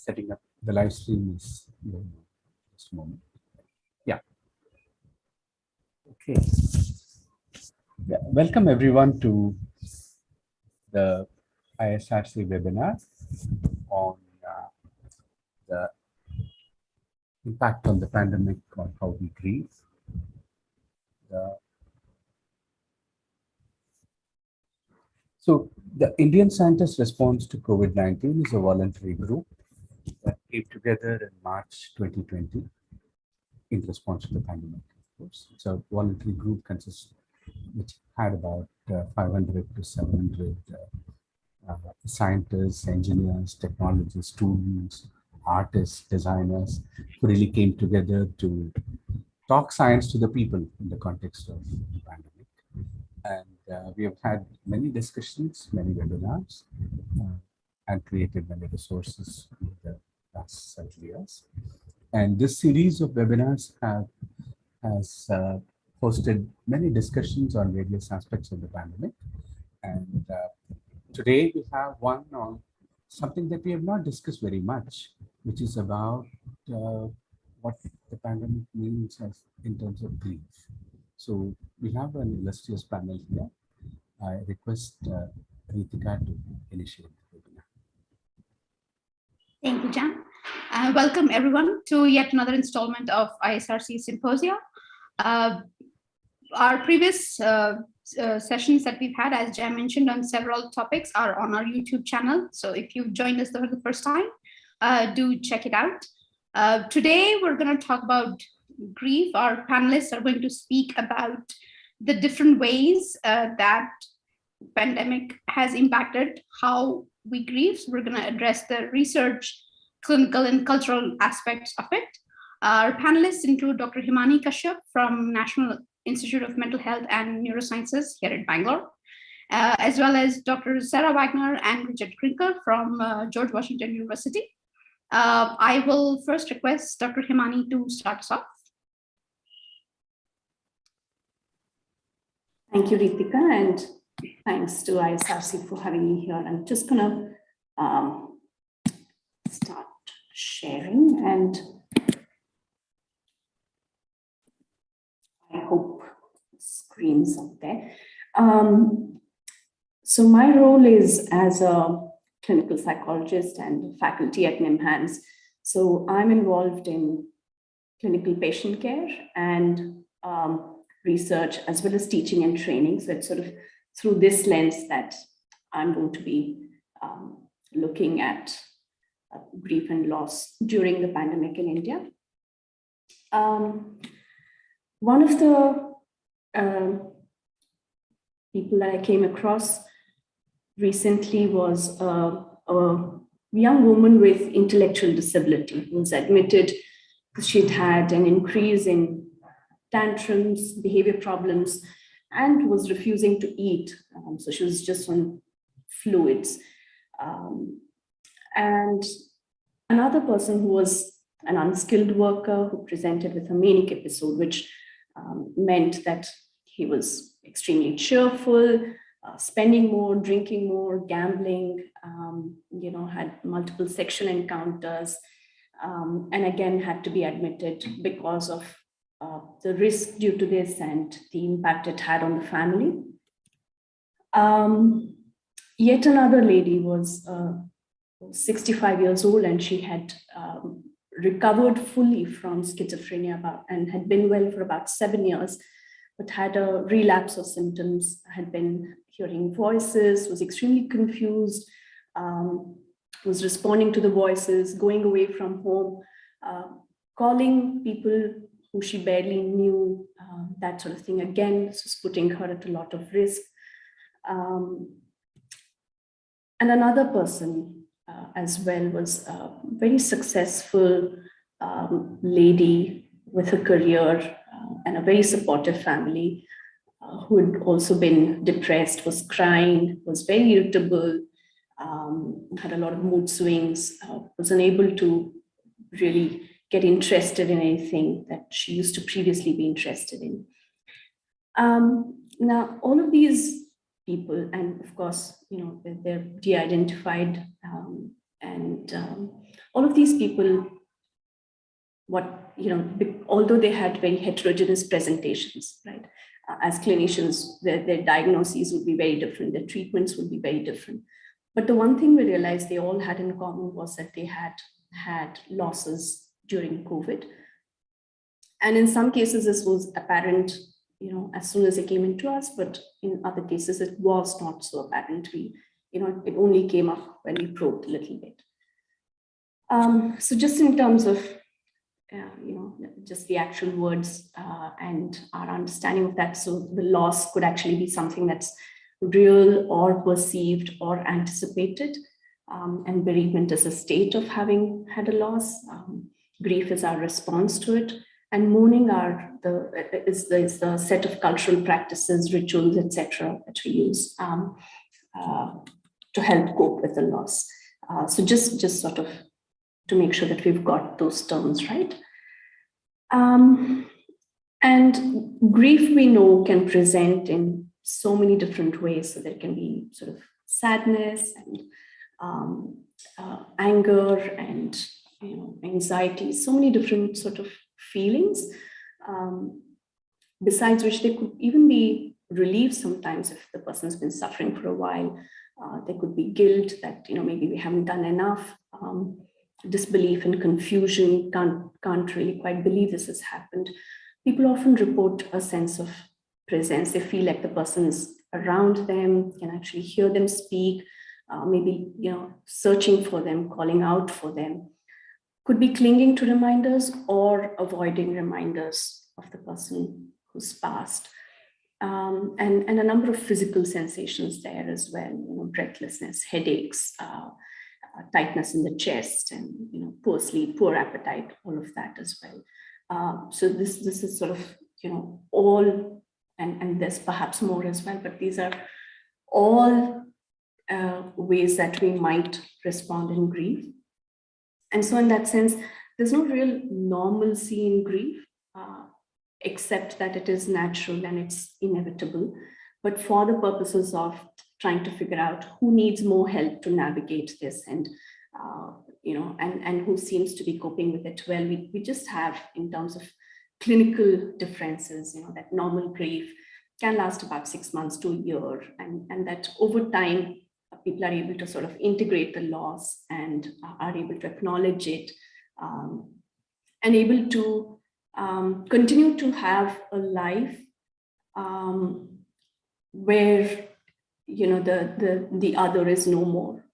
setting up the live stream is going on just a moment. Yeah. Okay. Yeah. Welcome everyone to the ISRC webinar on the impact on the pandemic on how we grieve. So the Indian Scientists Response to COVID-19 is a voluntary group that came together in March 2020 in response to the pandemic. Of course, it's a voluntary group which had about 500 to 700 scientists, engineers, technologists, students, artists, designers who really came together to talk science to the people in the context of the pandemic. And we have had many discussions, many webinars, and created many resources in the last several years. And this series of webinars has hosted many discussions on various aspects of the pandemic. And today we have one on something that we have not discussed very much, which is about what the pandemic means in terms of grief. So we have an illustrious panel here. I request Ritika to initiate the webinar. Thank you, Jan. Welcome everyone to yet another installment of ISRC Symposia. Our previous sessions that we've had, as Jan mentioned, on several topics are on our YouTube channel. So if you've joined us for the first time, do check it out. Today, we're going to talk about grief. Our panelists are going to speak about the different ways that pandemic has impacted how we grieve. So we're going to address the research, clinical and cultural aspects of it. Our panelists include Dr. Himani Kashyap from National Institute of Mental Health and Neurosciences here in Bangalore, as well as Dr. Sarah Wagner and Richard Krinker from George Washington University. I will first request Dr. Himani to start us off. Thank you, Ritika, and thanks to ISRC for having me here. I'm just going to start sharing, and I hope the screen's up there. So my role is as a clinical psychologist and faculty at NIMHANS. So I'm involved in clinical patient care and research, as well as teaching and training. So it's sort of through this lens that I'm going to be looking at grief and loss during the pandemic in India. One of the people that I came across recently was a young woman with intellectual disability who was admitted because she'd had an increase in tantrums, behavior problems, and was refusing to eat. So she was just on fluids. And another person who was an unskilled worker who presented with a manic episode, which meant that he was extremely cheerful, spending more, drinking more, gambling, had multiple sexual encounters, and again had to be admitted because of the risk due to this and the impact it had on the family. Yet another lady was 65 years old, and she had recovered fully from schizophrenia and had been well for about 7 years, but had a relapse of symptoms, had been hearing voices, was extremely confused, was responding to the voices, going away from home, calling people who she barely knew, that sort of thing. Again, this was putting her at a lot of risk. And another person as well was a very successful lady with a career and a very supportive family who had also been depressed, was crying, was very irritable, had a lot of mood swings, was unable to really get interested in anything that she used to previously be interested in. Now, all of these people, and of course, they're de-identified and all of these people, although they had very heterogeneous presentations, right? As clinicians, their diagnoses would be very different, their treatments would be very different. But the one thing we realized they all had in common was that they had losses during COVID. And in some cases, this was apparent, as soon as they came into us, but in other cases, it was not so apparent. It only came up when we probed a little bit. So just in terms of, just the actual words and our understanding of that. So the loss could actually be something that's real or perceived or anticipated. And bereavement is a state of having had a loss. Grief is our response to it. And mourning is the set of cultural practices, rituals, etc., that we use to help cope with the loss. So just sort of to make sure that we've got those terms right. And grief, we know, can present in so many different ways. So there can be sort of sadness and anger and anxiety, so many different sort of feelings, besides which they could even be relief sometimes if the person's been suffering for a while. There could be guilt that maybe we haven't done enough, disbelief and confusion, can't really quite believe this has happened. People often report a sense of presence. They feel like the person's around them, can actually hear them speak, maybe searching for them, calling out for them. Could be clinging to reminders or avoiding reminders of the person who's passed. And a number of physical sensations there as well, breathlessness, headaches, tightness in the chest, and poor sleep, poor appetite, all of that as well. So this is sort of all, and there's perhaps more as well, but these are all ways that we might respond in grief. And so in that sense, there's no real normalcy in grief, except that it is natural and it's inevitable. But for the purposes of trying to figure out who needs more help to navigate this and who seems to be coping with it well, we just have, in terms of clinical differences, that normal grief can last about 6 months to a year, and that over time, people are able to sort of integrate the loss and are able to acknowledge it, and able to continue to have a life where the other is no more.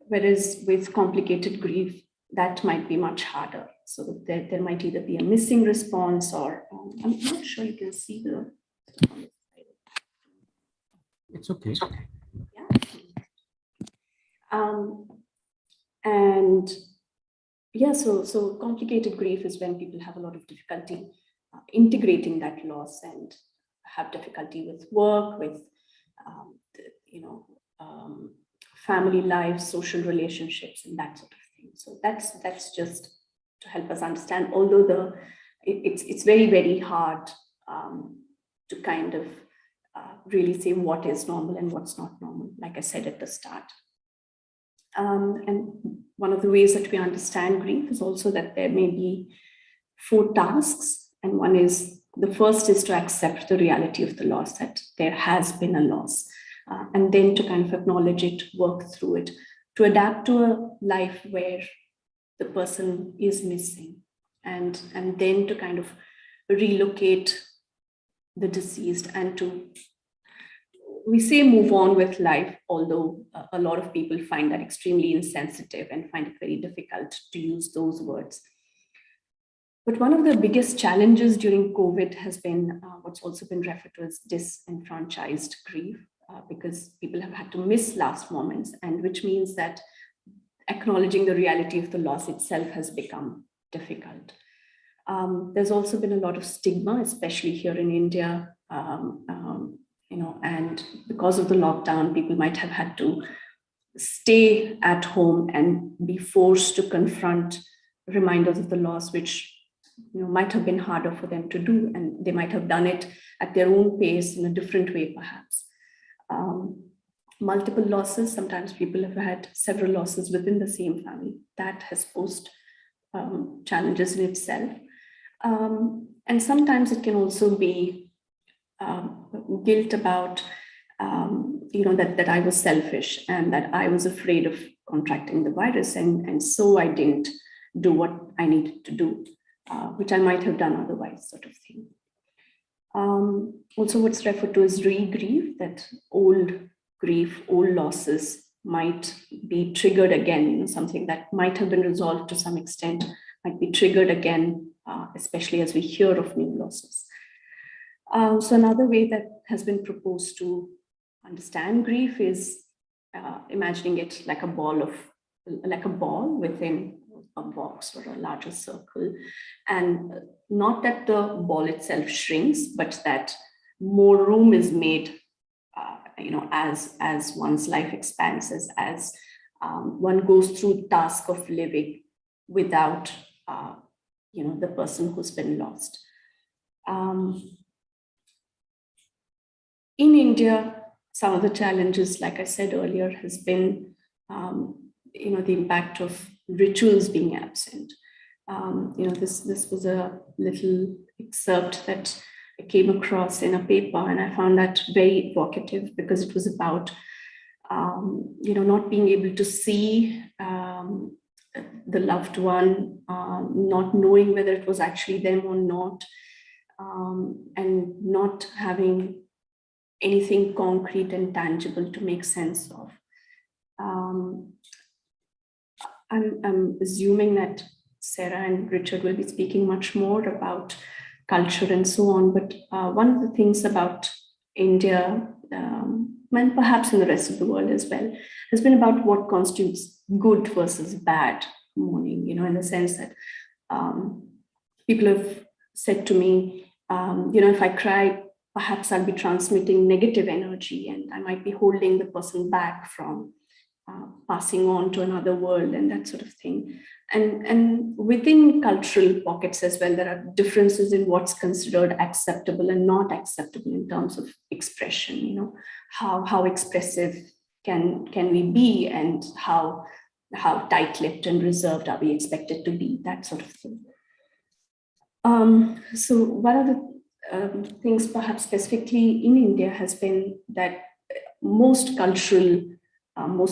Whereas with complicated grief, that might be much harder. So there might either be a missing response, or I'm not sure you can see the. It's okay. Yeah. And yeah, so complicated grief is when people have a lot of difficulty integrating that loss and have difficulty with work, with family life, social relationships, and that sort of thing. So that's just to help us understand. Although it's very, very hard to kind of really say what is normal and what's not normal, like I said at the start. And one of the ways that we understand grief is also that there may be 4 tasks. And one is, the first is to accept the reality of the loss, that there has been a loss, and then to kind of acknowledge it, work through it, to adapt to a life where the person is missing, and then to kind of relocate the deceased and to, we say, move on with life, although a lot of people find that extremely insensitive and find it very difficult to use those words. But one of the biggest challenges during COVID has been what's also been referred to as disenfranchised grief, because people have had to miss last moments, and which means that acknowledging the reality of the loss itself has become difficult. There's also been a lot of stigma, especially here in India, and because of the lockdown, people might have had to stay at home and be forced to confront reminders of the loss, which might have been harder for them to do, and they might have done it at their own pace in a different way, perhaps. multiple losses. Sometimes people have had several losses within the same family. That has posed challenges in itself. And sometimes it can also be guilt about, that I was selfish and that I was afraid of contracting the virus. And so I didn't do what I needed to do, which I might have done otherwise, sort of thing. Also what's referred to as re-grief, that old grief, old losses might be triggered again, something that might have been resolved to some extent might be triggered again, especially as we hear of new losses. So another way that has been proposed to understand grief is imagining it like a ball within a box or a larger circle, and not that the ball itself shrinks, but that more room is made, as one's life expands, as one goes through the task of living without, the person who's been lost. In India, some of the challenges, like I said earlier, has been, the impact of rituals being absent. This was a little excerpt that I came across in a paper, and I found that very evocative because it was about, not being able to see the loved one, not knowing whether it was actually them or not, and not having anything concrete and tangible to make sense of. I'm assuming that Sarah and Richard will be speaking much more about culture and so on, but one of the things about India, and perhaps in the rest of the world as well, has been about what constitutes good versus bad mourning, in the sense that people have said to me, if I cry, perhaps I'll be transmitting negative energy and I might be holding the person back from passing on to another world and that sort of thing. And within cultural pockets as well, there are differences in what's considered acceptable and not acceptable in terms of expression, how expressive can we be, and how tight-lipped and reserved are we expected to be, that sort of thing. So one of the things perhaps specifically in India has been that most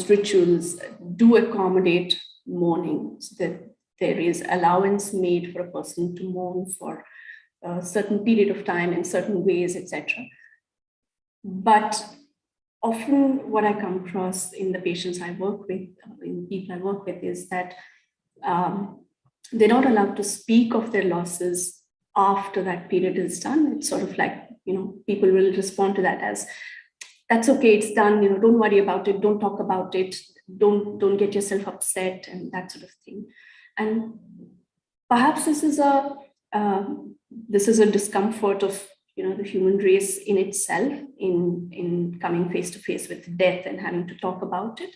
rituals do accommodate mourning, so that there is allowance made for a person to mourn for a certain period of time in certain ways, etc. But often what I come across in the patients I work with, in people I work with, is that they're not allowed to speak of their losses after that period is done. It's sort of like, people will respond to that as, that's okay, it's done, don't worry about it, don't talk about it, don't get yourself upset, and that sort of thing. And perhaps this is a discomfort of the human race in itself, in coming face to face with death and having to talk about it.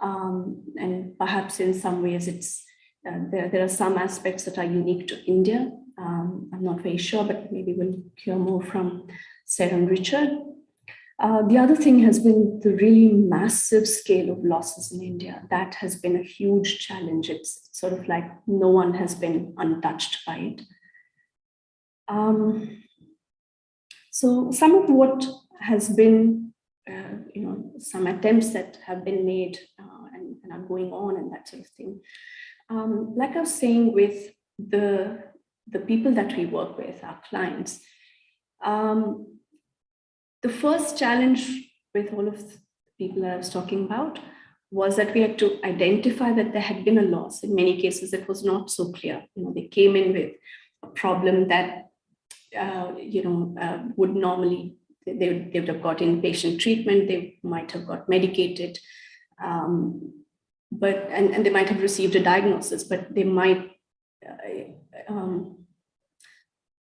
And perhaps in some ways it's there are some aspects that are unique to India. I'm not very sure, but maybe we'll hear more from Sarah and Richard. The other thing has been the really massive scale of losses in India. That has been a huge challenge. It's sort of like no one has been untouched by it. So some of what has been, some attempts that have been made and are going on and that sort of thing. Like I was saying, with the people that we work with, our clients, the first challenge with all of the people that I was talking about was that we had to identify that there had been a loss. In many cases, it was not so clear. They came in with a problem that, would normally, they would have got inpatient treatment, they might have got medicated, but they might have received a diagnosis, but they might,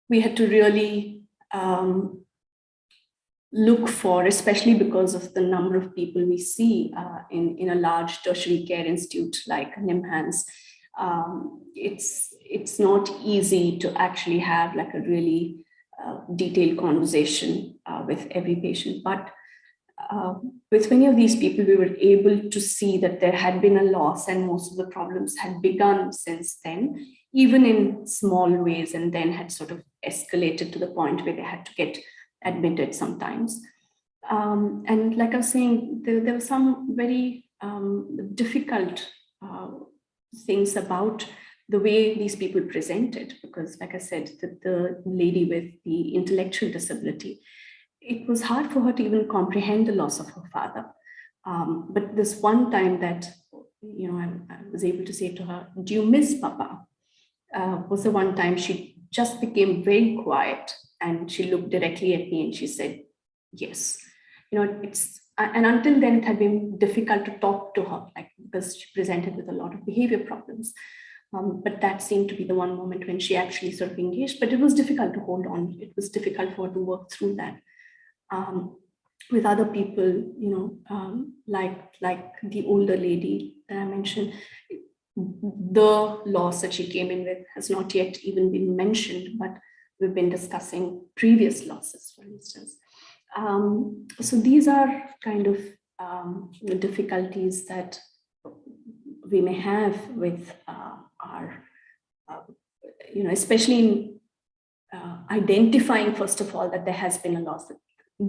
we had to really look for, especially because of the number of people we see in a large tertiary care institute like NIMHANS, it's not easy to actually have like a really detailed conversation with every patient. But with many of these people, we were able to see that there had been a loss and most of the problems had begun since then, even in small ways, and then had sort of escalated to the point where they had to get admitted sometimes. And like I was saying, there were some very difficult things about the way these people presented, because like I said, the lady with the intellectual disability, it was hard for her to even comprehend the loss of her father. But this one time that, I was able to say to her, "Do you miss Papa?" Was the one time she just became very quiet and she looked directly at me and she said, "Yes." And until then it had been difficult to talk to her, like, because she presented with a lot of behavior problems. But that seemed to be the one moment when she actually sort of engaged, but it was difficult to hold on. It was difficult for her to work through that. With other people, like the older lady that I mentioned, the loss that she came in with has not yet even been mentioned, but we've been discussing previous losses, for instance. So these are kind of the difficulties that we may have with our, especially in identifying, first of all, that there has been a loss. That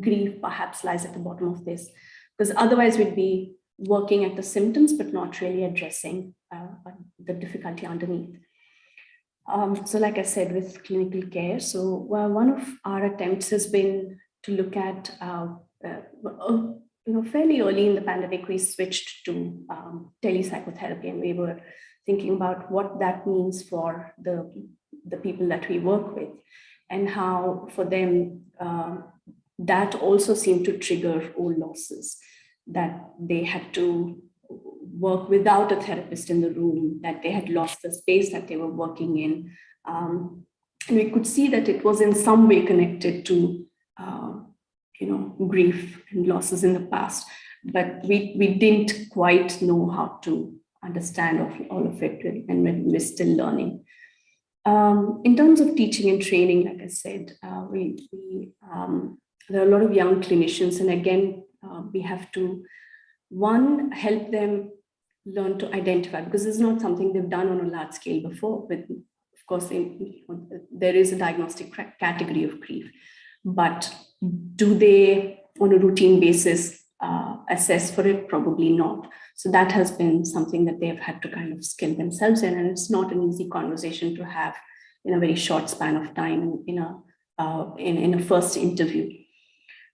grief perhaps lies at the bottom of this, because otherwise we'd be working at the symptoms but not really addressing the difficulty underneath. So like I said, with clinical care, so one of our attempts has been to look at, fairly early in the pandemic, we switched to telepsychotherapy, and we were thinking about what that means for the people that we work with, and how for them that also seemed to trigger old losses, that they had to work without a therapist in the room, that they had lost the space that they were working in. And we could see that it was in some way connected to grief and losses in the past, but we didn't quite know how to understand all of it, and we're still learning. In terms of teaching and training, like I said, there are a lot of young clinicians, and again, we have to, one, help them learn to identify, because this is not something they've done on a large scale before. But of course, there is a diagnostic category of grief, but do they, on a routine basis, assess for it? Probably not. So that has been something that they've had to kind of skill themselves in, and it's not an easy conversation to have in a very short span of time in a first interview.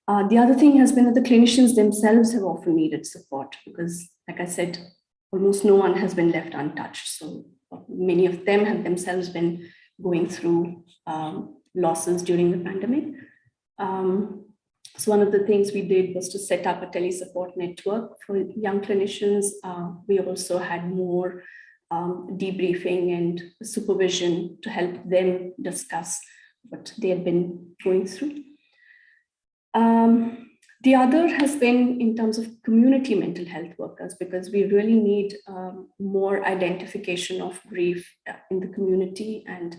The other thing has been that the clinicians themselves have often needed support, because, like I said, almost no one has been left untouched. So many of them have themselves been going through losses during the pandemic. So one of the things we did was to set up a tele-support network for young clinicians. We also had more debriefing and supervision to help them discuss what they had been going through. The other has been in terms of community mental health workers, because we really need more identification of grief in the community, and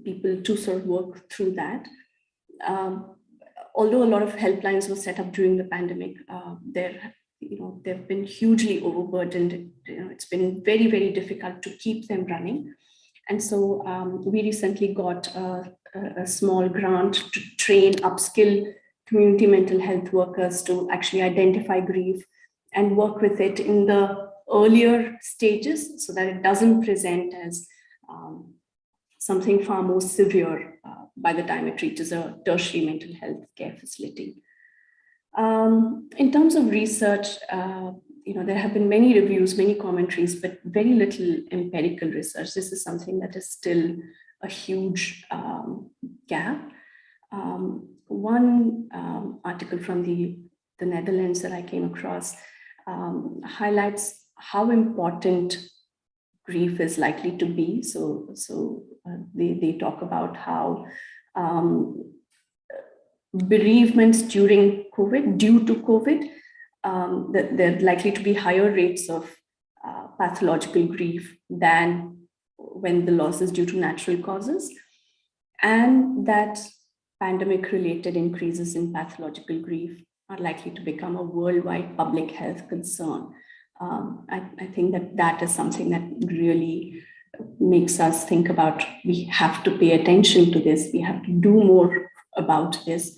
people to sort of work through that. Although a lot of helplines were set up during the pandemic, they've been hugely overburdened. It's been very, very difficult to keep them running. And so we recently got a small grant to train, upskill community mental health workers to actually identify grief and work with it in the earlier stages, so that it doesn't present as something far more severe by the time it reaches a tertiary mental health care facility. In terms of research, there have been many reviews, many commentaries, but very little empirical research. This is something that is still a huge gap. One article from the Netherlands that I came across highlights how important grief is likely to be. So they talk about how bereavements during COVID, due to COVID, that there are likely to be higher rates of pathological grief than when the loss is due to natural causes, and that pandemic-related increases in pathological grief are likely to become a worldwide public health concern. I think that is something that really makes us think about, we have to pay attention to this, we have to do more about this.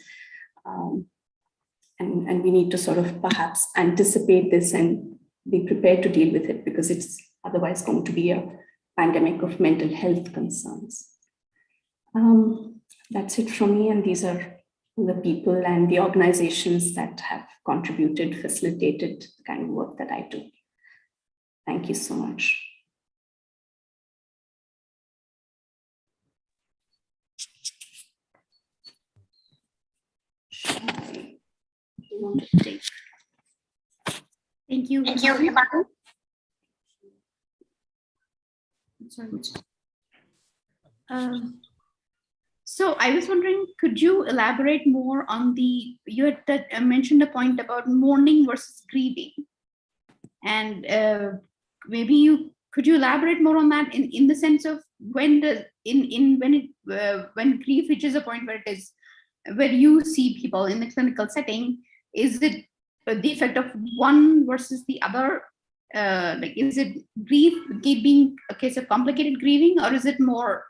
And we need to sort of perhaps anticipate this and be prepared to deal with it, because it's otherwise going to be a pandemic of mental health concerns. That's it from me, and these are the people and the organizations that have contributed, facilitated the kind of work that I do. Thank you so much. Thank you. Thank you. Sorry. So I was wondering, could you elaborate more on you had mentioned a point about mourning versus grieving, and maybe could you elaborate more on that in the sense of when grief reaches a point where you see people in the clinical setting, is it the effect of one versus the other? Like, is it grief being a case of complicated grieving, or is it more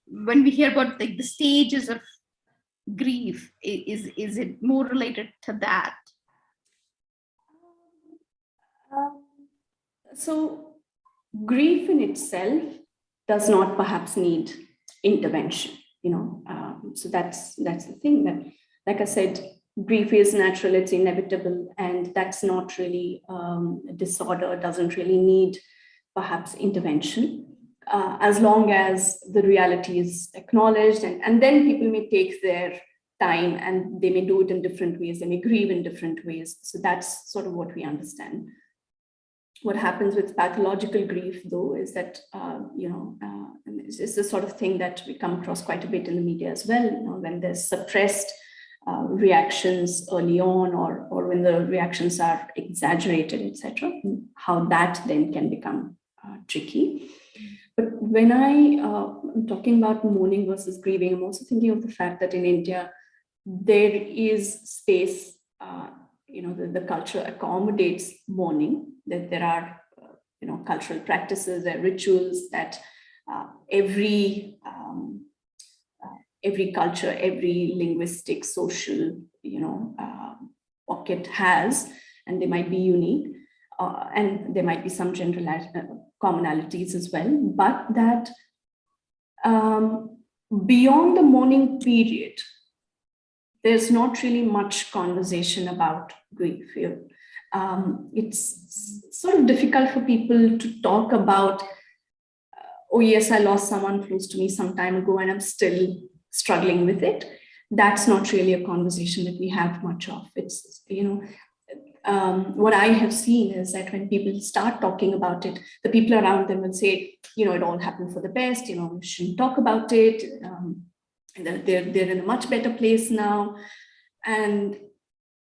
when we hear about like the stages of grief, is it more related to that? So grief in itself does not perhaps need intervention, so that's the thing, that, like I said, grief is natural, it's inevitable, and that's not really a disorder, doesn't really need perhaps intervention, as long as the reality is acknowledged, and then people may take their time and they may do it in different ways, they may grieve in different ways. So that's sort of what we understand. What happens with pathological grief, though, is that, it's the sort of thing that we come across quite a bit in the media as well, when there's suppressed reactions early on, or when the reactions are exaggerated, etc., how that then can become tricky. But when I'm talking about mourning versus grieving, I'm also thinking of the fact that in India, there is space, the culture accommodates mourning, that there are, cultural practices, there are rituals that every culture, every linguistic, social, pocket has, and they might be unique, and there might be some general commonalities as well, but that beyond the mourning period, there's not really much conversation about grief here. It's sort of difficult for people to talk about, oh yes, I lost someone close to me some time ago and I'm still struggling with it. That's not really a conversation that we have much of. It's, what I have seen is that when people start talking about it, the people around them will say, it all happened for the best, we shouldn't talk about it. They're in a much better place now. And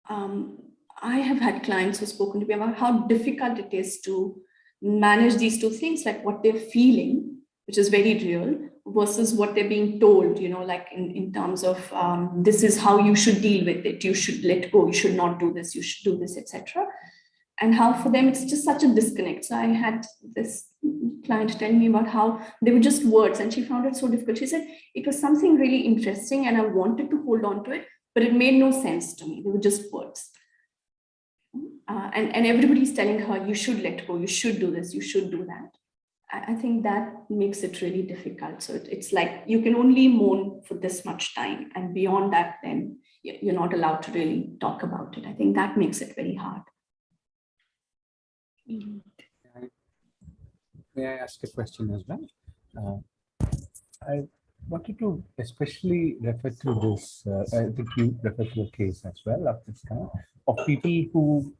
I have had clients who've spoken to me about how difficult it is to manage these two things, like what they're feeling, which is very real, versus what they're being told, like in terms of this is how you should deal with it. You should let go. You should not do this. You should do this, etc. And how for them, it's just such a disconnect. So I had this client tell me about how they were just words, and she found it so difficult. She said, it was something really interesting and I wanted to hold on to it, but it made no sense to me. They were just words. And everybody's telling her, you should let go, you should do this, you should do that. I think that makes it really difficult. So it's like you can only mourn for this much time, and beyond that, then you're not allowed to really talk about it. I think that makes it very hard. May I ask a question as well? I wanted to especially refer to this, I think you refer to a case as well of this kind of people who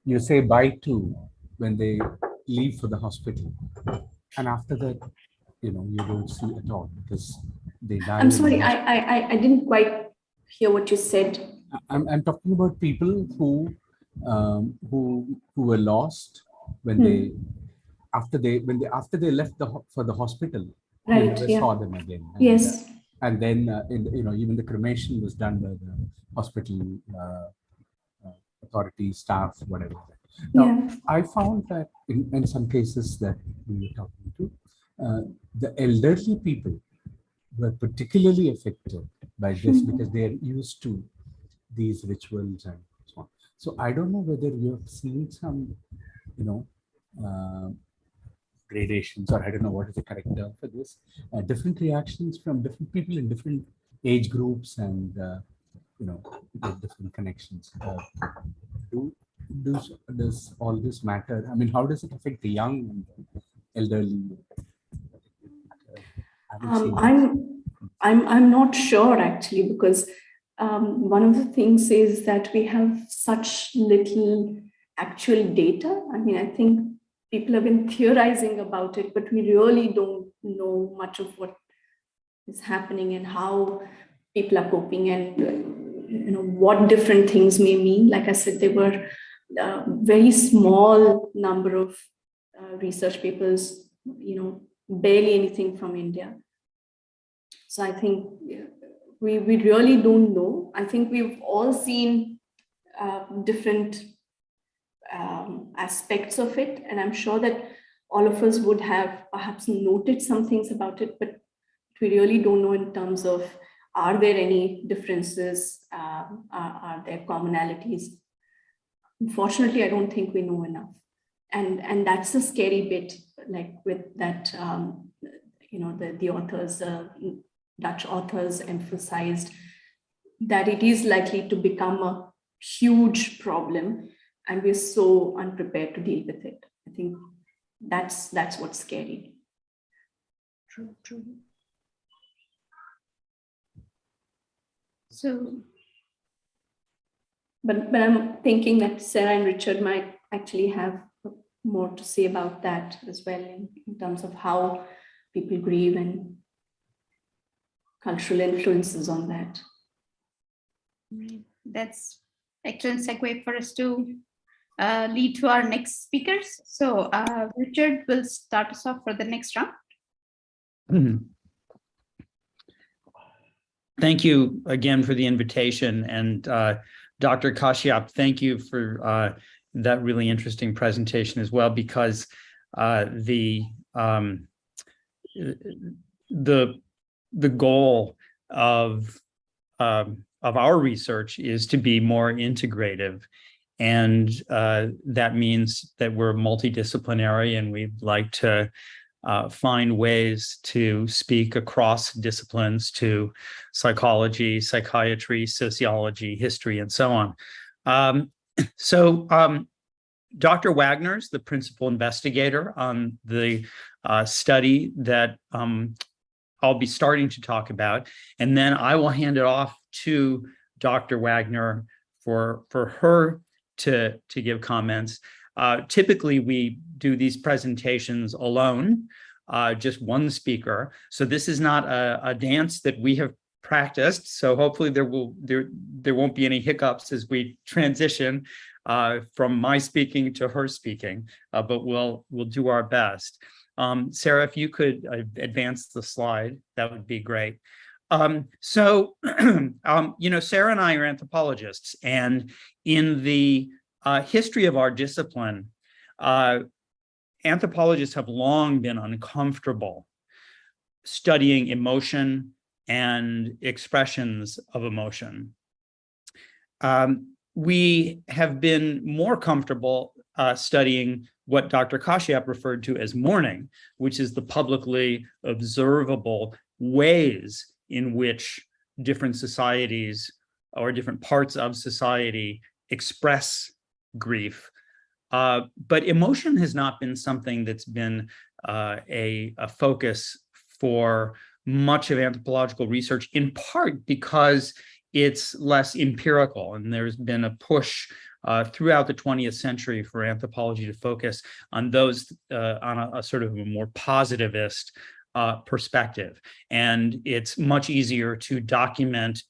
you say bye to when they leave for the hospital, and after that, you don't see at all because they die. I'm sorry, I didn't quite hear what you said. I'm talking about people who were lost when they after they left for the hospital. Right, You never yeah. saw them again. Yes. And then, even the cremation was done by the hospital authorities, staff, whatever. Now, Yeah. I found that in some cases that we were talking to, the elderly people were particularly affected by this because they are used to these rituals and so on. So I don't know whether you have seen some, uh, gradations, or I don't know what is the correct term for this, different reactions from different people in different age groups and, with different connections. Does all this matter? I mean, how does it affect the young and the elderly? I haven't seen this. I'm not sure actually, because one of the things is that we have such little actual data. I mean, I think people have been theorizing about it, but we really don't know much of what is happening and how people are coping, and what different things may mean. Like I said, there were a very small number of research papers, barely anything from India. So I think we really don't know. I think we've all seen different aspects of it, and I'm sure that all of us would have perhaps noted some things about it, but we really don't know in terms of, are there any differences? Are there commonalities? Unfortunately, I don't think we know enough. And that's a scary bit, like with that, the authors, Dutch authors emphasized that it is likely to become a huge problem, and we're so unprepared to deal with it. I think that's what's scary. True. So, but I'm thinking that Sarah and Richard might actually have more to say about that as well, in terms of how people grieve and cultural influences on that. That's excellent segue for us to lead to our next speakers. So Richard will start us off for the next round. Thank you again for the invitation. And Dr. Kashyap, thank you for that really interesting presentation as well, because the goal of our research is to be more integrative. And that means that we're multidisciplinary, and we'd like to find ways to speak across disciplines, to psychology, psychiatry, sociology, history, and so on. Dr. Wagner's the principal investigator on the study that I'll be starting to talk about, and then I will hand it off to Dr. Wagner for her to give comments. Typically, we do these presentations alone, just one speaker. So this is not a dance that we have practiced. So hopefully there won't be any hiccups as we transition from my speaking to her speaking, but we'll do our best. Sarah, if you could advance the slide, that would be great. Sarah and I are anthropologists, and in the history of our discipline, anthropologists have long been uncomfortable studying emotion and expressions of emotion. We have been more comfortable studying what Dr. Kashyap referred to as mourning, which is the publicly observable ways in which different societies or different parts of society express grief. But emotion has not been something that's been a focus for much of anthropological research, in part because it's less empirical, and there's been a push throughout the 20th century for anthropology to focus on those on a sort of a more positivist perspective. And it's much easier to document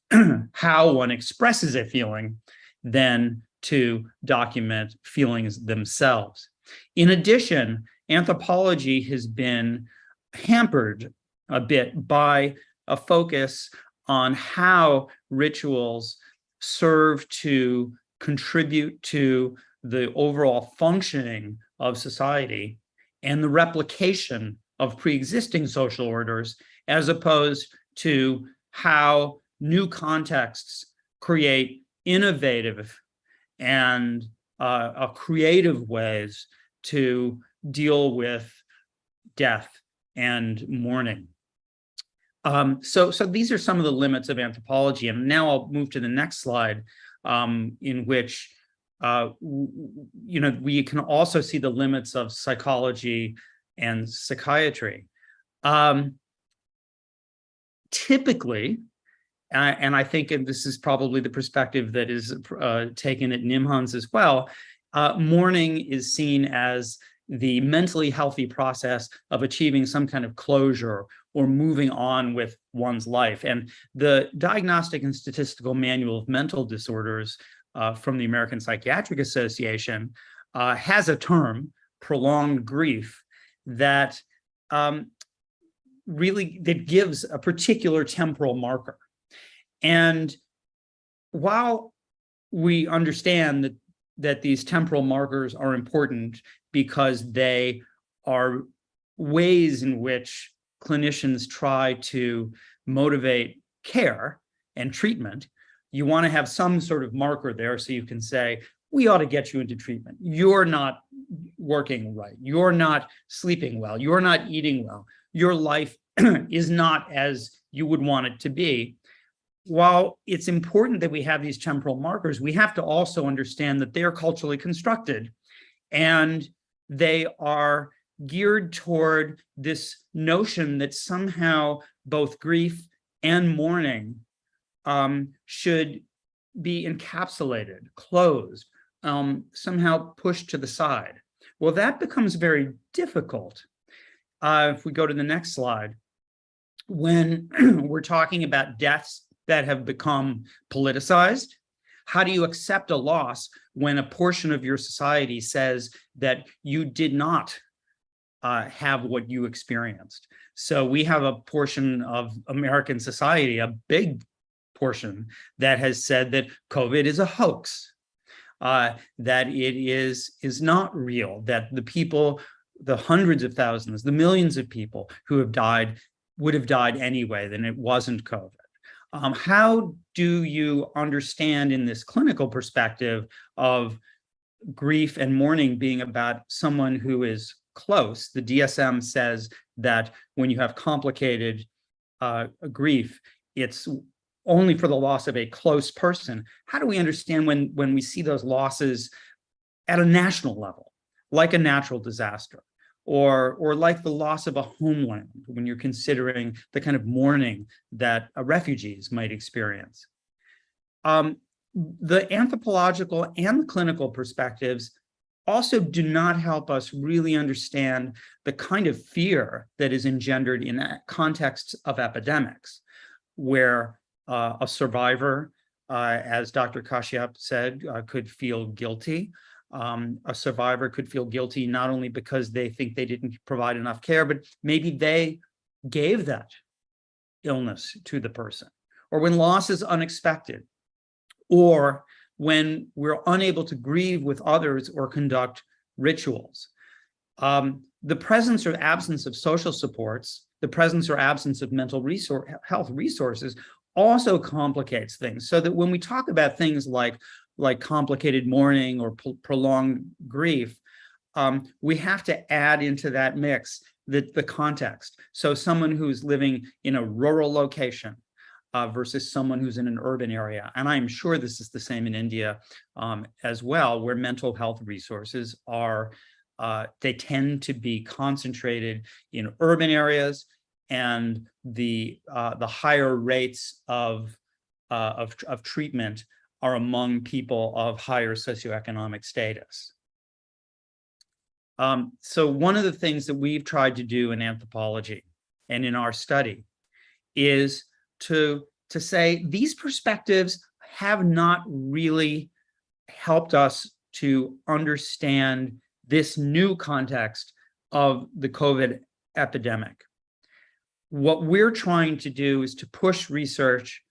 how one expresses a feeling than to document feelings themselves. In addition, anthropology has been hampered a bit by a focus on how rituals serve to contribute to the overall functioning of society and the replication of pre-existing social orders, as opposed to how new contexts create innovative and creative ways to deal with death and mourning. So these are some of the limits of anthropology. And now I'll move to the next slide, in which we can also see the limits of psychology and psychiatry. Typically, and I think this is probably the perspective that is taken at NIMHANS as well, mourning is seen as the mentally healthy process of achieving some kind of closure or moving on with one's life. And the Diagnostic and Statistical Manual of Mental Disorders from the American Psychiatric Association has a term, prolonged grief, that that gives a particular temporal marker. And while we understand that these temporal markers are important because they are ways in which clinicians try to motivate care and treatment, you want to have some sort of marker there so you can say, we ought to get you into treatment. You're not working right. You're not sleeping well. You're not eating well. Your life is not as you would want it to be. While it's important that we have these temporal markers, we have to also understand that they are culturally constructed, and they are geared toward this notion that somehow both grief and mourning should be encapsulated, closed, somehow pushed to the side. Well, that becomes very difficult. If we go to the next slide, when we're talking about deaths that have become politicized, how do you accept a loss when a portion of your society says that you did not have what you experienced? So we have a portion of American society, a big portion, that has said that COVID is a hoax, that it is not real, that the people, the hundreds of thousands, the millions of people who have died would have died anyway, then it wasn't COVID. How do you understand in this clinical perspective of grief and mourning being about someone who is close? The DSM says that when you have complicated grief, it's only for the loss of a close person. How do we understand when we see those losses at a national level, like a natural disaster? Or like the loss of a homeland, when you're considering the kind of mourning that refugees might experience. The anthropological and the clinical perspectives also do not help us really understand the kind of fear that is engendered in contexts of epidemics, where a survivor, as Dr. Kashyap said, could feel guilty. A survivor could feel guilty not only because they think they didn't provide enough care, but maybe they gave that illness to the person, or when loss is unexpected, or when we're unable to grieve with others or conduct rituals. The presence or absence of social supports, the presence or absence of mental health resources also complicates things, so that when we talk about things like complicated mourning or prolonged grief, we have to add into that mix the context. So someone who's living in a rural location versus someone who's in an urban area. And I'm sure this is the same in India as well, where mental health resources are, they tend to be concentrated in urban areas, and the higher rates of treatment are among people of higher socioeconomic status. So one of the things that we've tried to do in anthropology and in our study is to say these perspectives have not really helped us to understand this new context of the COVID epidemic. what we're trying to do is to push research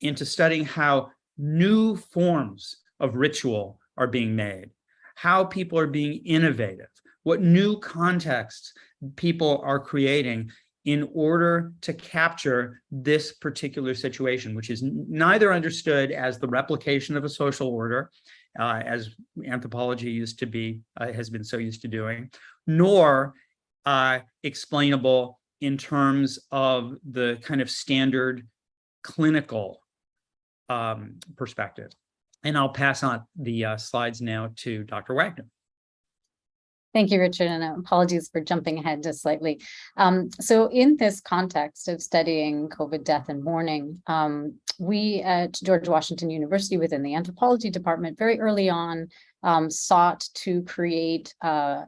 into studying how new forms of ritual are being made, how people are being innovative, what new contexts people are creating in order to capture this particular situation, which is neither understood as the replication of a social order, as anthropology used to be, has been so used to doing, nor explainable in terms of the kind of standard clinical perspective. And I'll pass on the slides now to Dr. Wagner. Thank you, Richard, and apologies for jumping ahead just slightly. So in this context of studying COVID death and mourning, we at George Washington University within the anthropology department very early on sought to create a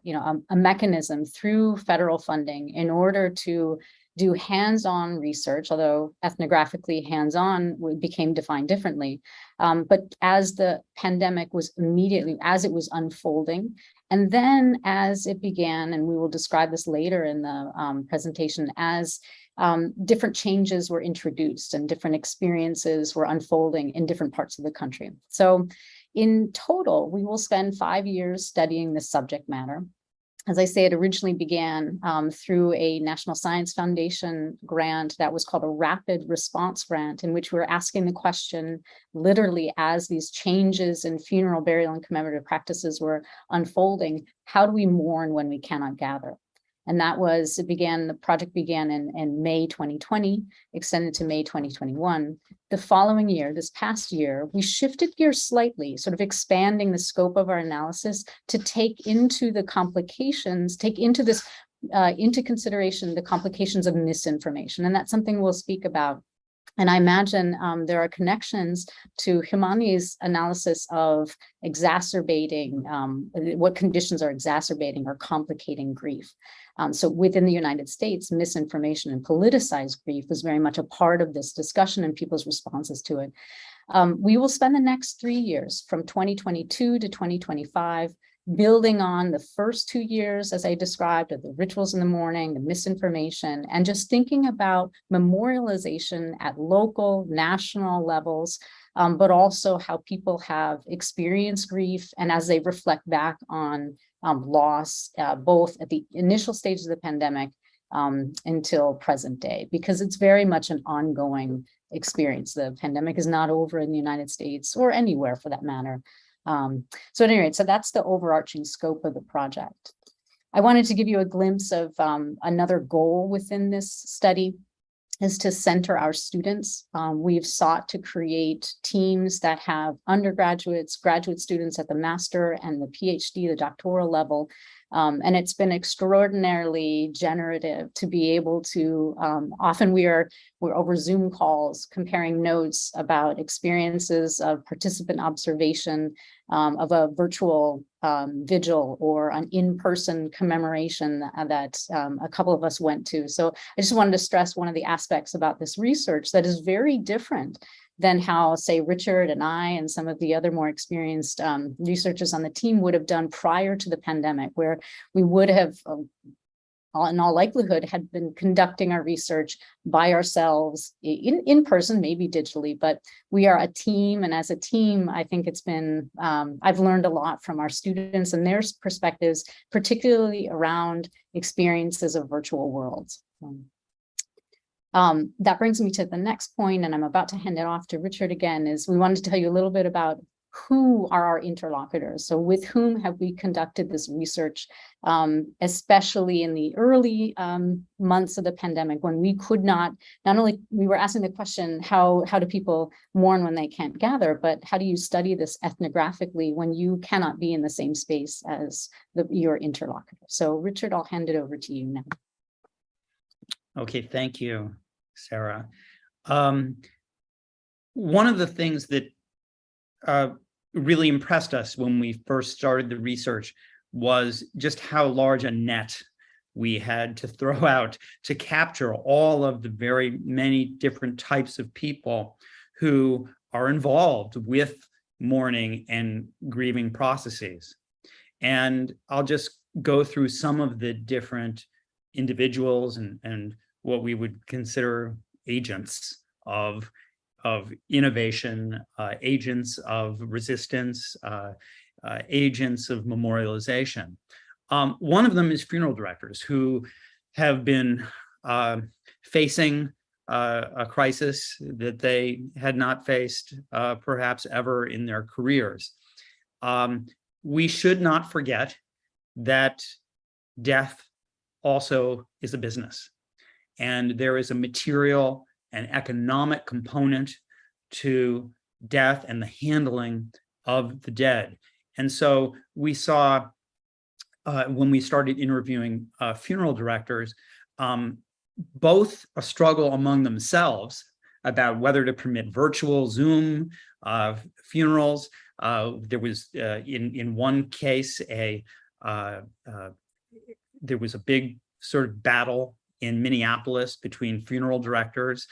mechanism through federal funding in order to do hands-on research, although ethnographically hands-on became defined differently. But as the pandemic was as it was unfolding, and then as it began, and we will describe this later in the presentation, as different changes were introduced and different experiences were unfolding in different parts of the country. So in total, we will spend 5 years studying this subject matter. As I say, it originally began through a National Science Foundation grant that was called a Rapid Response Grant, in which we were asking the question, literally as these changes in funeral, burial, and commemorative practices were unfolding, how do we mourn when we cannot gather? And the project began in May 2020, extended to May 2021. The following year, this past year, we shifted gears slightly, sort of expanding the scope of our analysis to take into consideration the complications of misinformation. And that's something we'll speak about. And I imagine there are connections to Himani's analysis of exacerbating, what conditions are exacerbating or complicating grief. So within the United States, misinformation and politicized grief is very much a part of this discussion and people's responses to it. We will spend the next 3 years, from 2022 to 2025, building on the first 2 years, as I described, of the rituals in the morning, the misinformation, and just thinking about memorialization at local, national levels, but also how people have experienced grief and as they reflect back on loss, both at the initial stages of the pandemic until present day, because it's very much an ongoing experience. The pandemic is not over in the United States or anywhere for that matter. So at any rate, so that's the overarching scope of the project. I wanted to give you a glimpse of another goal within this study is to center our students. We've sought to create teams that have undergraduates, graduate students at the master and the PhD, the doctoral level. And it's been extraordinarily generative to be able to, often we're over Zoom calls comparing notes about experiences of participant observation of a virtual vigil or an in-person commemoration that a couple of us went to. So I just wanted to stress one of the aspects about this research that is very different than how, say, Richard and I and some of the other more experienced researchers on the team would have done prior to the pandemic, where we would have, in all likelihood, had been conducting our research by ourselves in person, maybe digitally, but we are a team. And as a team, I think it's been, I've learned a lot from our students and their perspectives, particularly around experiences of virtual worlds. That brings me to the next point, and I'm about to hand it off to Richard again, is we wanted to tell you a little bit about who are our interlocutors. So with whom have we conducted this research, especially in the early months of the pandemic when we could not only we were asking the question, how do people mourn when they can't gather, but how do you study this ethnographically when you cannot be in the same space as your interlocutor? So Richard, I'll hand it over to you now. Okay, thank you, Sarah. One of the things that really impressed us when we first started the research was just how large a net we had to throw out to capture all of the very many different types of people who are involved with mourning and grieving processes. And I'll just go through some of the different individuals and what we would consider agents of innovation, agents of resistance, agents of memorialization. One of them is funeral directors who have been facing a crisis that they had not faced perhaps ever in their careers. We should not forget that death also is a business, and there is a material and economic component to death and the handling of the dead. And so we saw when we started interviewing funeral directors, both a struggle among themselves about whether to permit virtual Zoom funerals. There was in one case there was a big sort of battle in Minneapolis between funeral directors,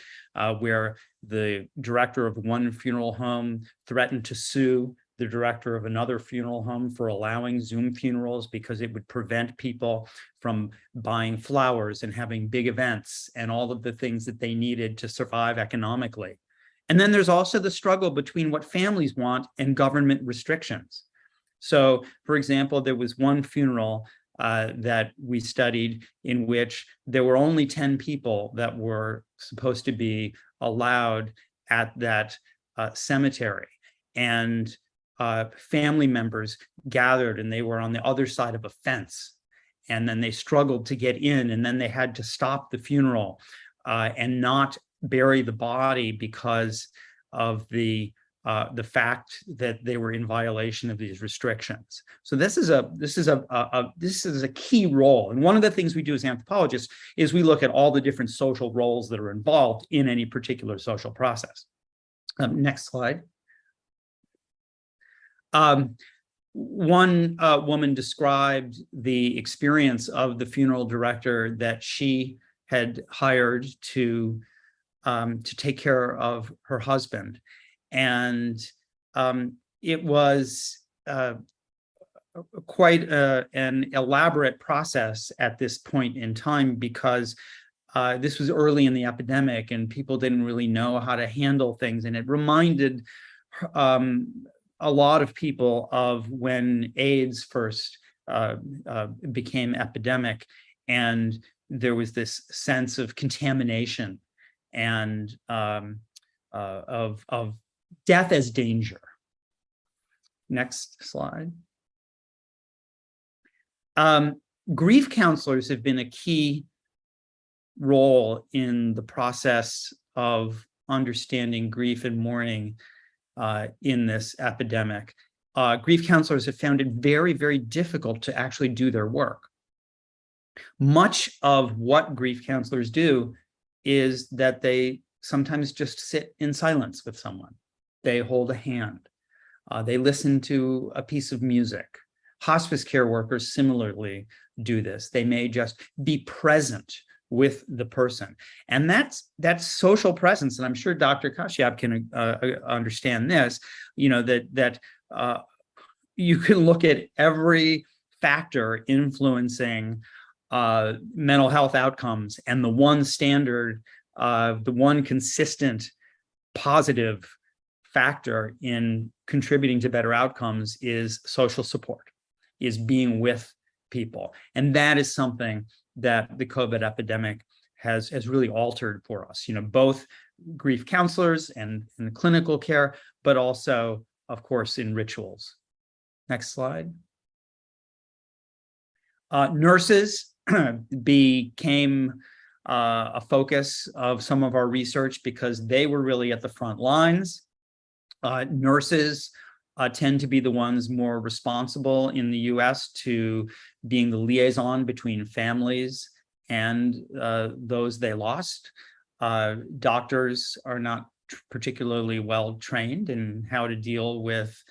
where the director of one funeral home threatened to sue the director of another funeral home for allowing Zoom funerals because it would prevent people from buying flowers and having big events and all of the things that they needed to survive economically. And then there's also the struggle between what families want and government restrictions. So, for example, there was one funeral that we studied in which there were only 10 people that were supposed to be allowed at that cemetery. And family members gathered, and they were on the other side of a fence. And then they struggled to get in, and then they had to stop the funeral and not bury the body because of the fact that they were in violation of these restrictions. So this is a key role. And one of the things we do as anthropologists is we look at all the different social roles that are involved in any particular social process. Next slide. One woman described the experience of the funeral director that she had hired to take care of her husband. And it was quite an elaborate process at this point in time, because this was early in the epidemic and people didn't really know how to handle things. And it reminded a lot of people of when AIDS first became epidemic, and there was this sense of contamination and of death as danger. Next slide. Grief counselors have been a key role in the process of understanding grief and mourning in this epidemic. Grief counselors have found it very, very difficult to actually do their work. Much of what grief counselors do is that they sometimes just sit in silence with someone. They hold a hand. They listen to a piece of music. Hospice care workers similarly do this. They may just be present with the person. And that's social presence. And I'm sure Dr. Kashyap can understand this, that you can look at every factor influencing mental health outcomes, and the one standard, the one consistent positive factor in contributing to better outcomes is social support, is being with people. And that is something that the COVID epidemic has really altered for us, both grief counselors and in the clinical care, but also, of course, in rituals. Next slide. Nurses became a focus of some of our research because they were really at the front lines. Nurses tend to be the ones more responsible in the US to being the liaison between families and those they lost. Doctors are not particularly well trained in how to deal with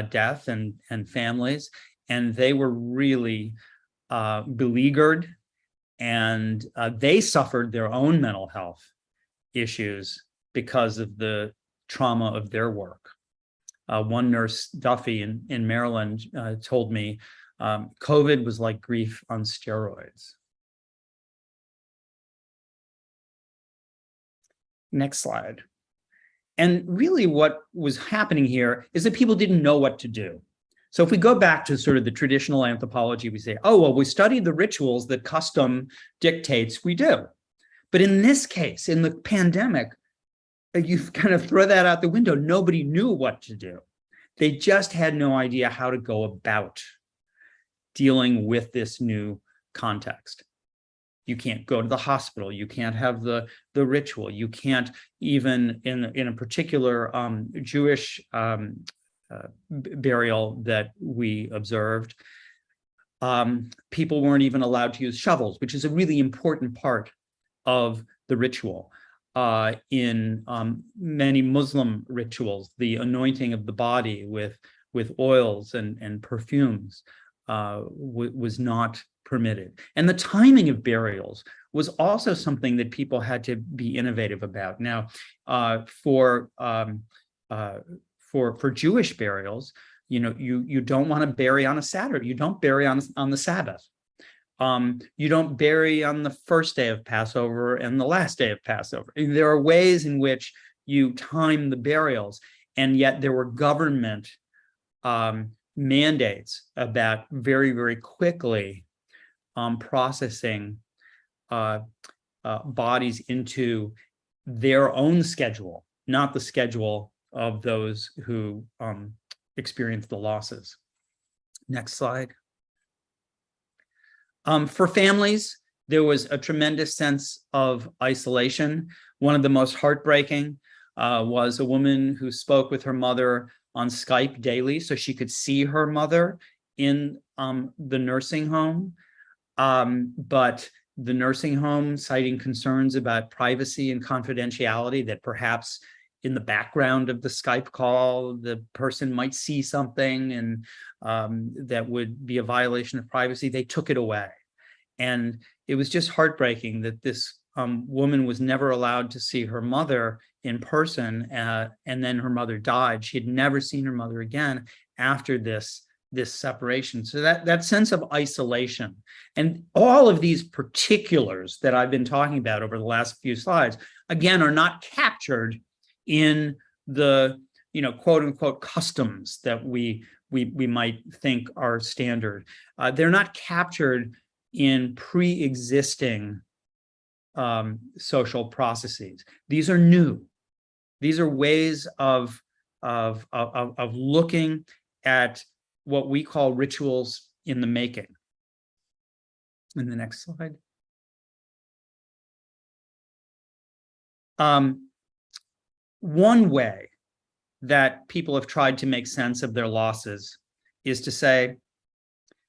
death and families, and they were really beleaguered, and they suffered their own mental health issues because of the trauma of their work. One nurse, Duffy in Maryland, told me COVID was like grief on steroids. Next slide. And really what was happening here is that people didn't know what to do. So if we go back to sort of the traditional anthropology, we say, oh, well, we study the rituals that custom dictates we do. But in this case, in the pandemic, you kind of throw that out the window. Nobody knew what to do. They just had no idea how to go about dealing with this new context. You can't go to the hospital. You can't have the ritual. You can't even in a particular Jewish burial that we observed, people weren't even allowed to use shovels, which is a really important part of the ritual. In many Muslim rituals, the anointing of the body with oils and perfumes was not permitted. And the timing of burials was also something that people had to be innovative about. Now, for Jewish burials, you don't want to bury on a Saturday. You don't bury on the Sabbath. You don't bury on the first day of Passover and the last day of Passover. And there are ways in which you time the burials, and yet there were government mandates about very, very quickly processing bodies into their own schedule, not the schedule of those who experienced the losses. Next slide. For families, there was a tremendous sense of isolation. One of the most heartbreaking was a woman who spoke with her mother on Skype daily so she could see her mother in the nursing home. But the nursing home citing concerns about privacy and confidentiality, that perhaps in the background of the Skype call, the person might see something and that would be a violation of privacy. They took it away. And it was just heartbreaking that this woman was never allowed to see her mother in person, and then her mother died. She had never seen her mother again after this separation. So that sense of isolation and all of these particulars that I've been talking about over the last few slides, again, are not captured in the quote unquote customs that we might think are standard. They're not captured in pre-existing social processes. These are new. These are ways of looking at what we call rituals in the making. In the next slide. One way that people have tried to make sense of their losses is to say,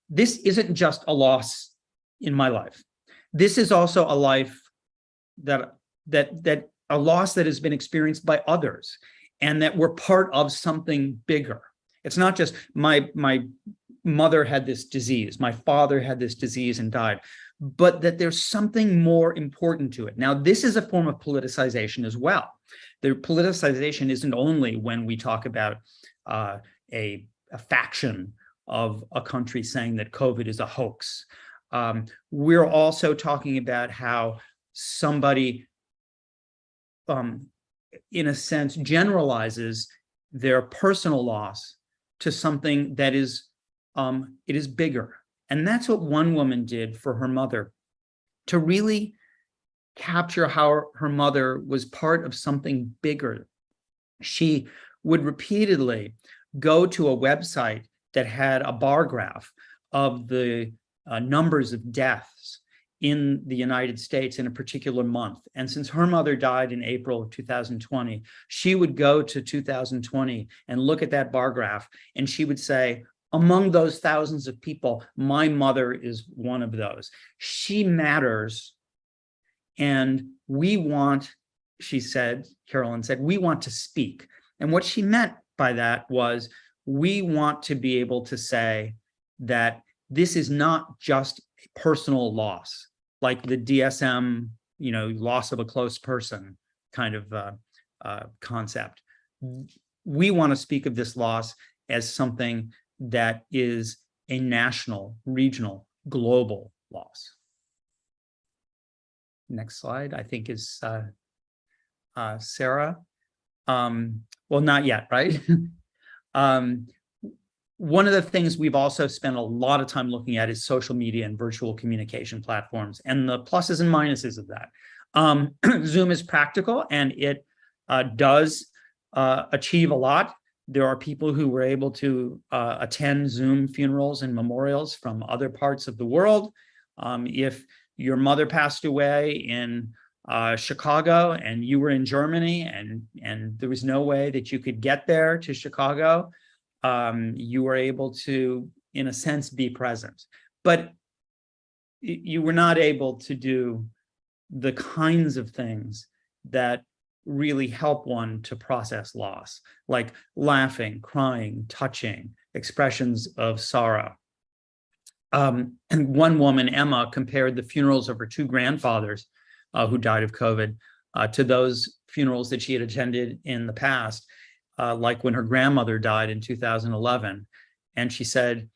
this isn't just a loss in my life. This is also a life that a loss that has been experienced by others, and that we're part of something bigger. It's not just my mother had this disease, my father had this disease and died, but that there's something more important to it. Now, this is a form of politicization as well. The politicization isn't only when we talk about a faction of a country saying that COVID is a hoax. We're also talking about how somebody, in a sense, generalizes their personal loss to something that is, it is bigger. And that's what one woman did for her mother, to really capture how her mother was part of something bigger. She would repeatedly go to a website that had a bar graph of the numbers of deaths in the United States in a particular month. And since her mother died in April of 2020, she would go to 2020 and look at that bar graph, and she would say, among those thousands of people, my mother is one of those. She matters. And we want, she said, Carolyn said, we want to speak. And what she meant by that was, we want to be able to say that this is not just a personal loss, like the DSM, loss of a close person kind of concept. We want to speak of this loss as something that is a national, regional, global loss. Next slide, I think, is Sarah. Well, not yet, right? One of the things we've also spent a lot of time looking at is social media and virtual communication platforms and the pluses and minuses of that. Zoom is practical and it does achieve a lot. There are people who were able to attend Zoom funerals and memorials from other parts of the world. If your mother passed away in Chicago and you were in Germany and there was no way that you could get there to Chicago, you were able to, in a sense, be present. But you were not able to do the kinds of things that really help one to process loss, like laughing, crying, touching, expressions of sorrow. And one woman, Emma, compared the funerals of her two grandfathers who died of COVID to those funerals that she had attended in the past, like when her grandmother died in 2011. And she said,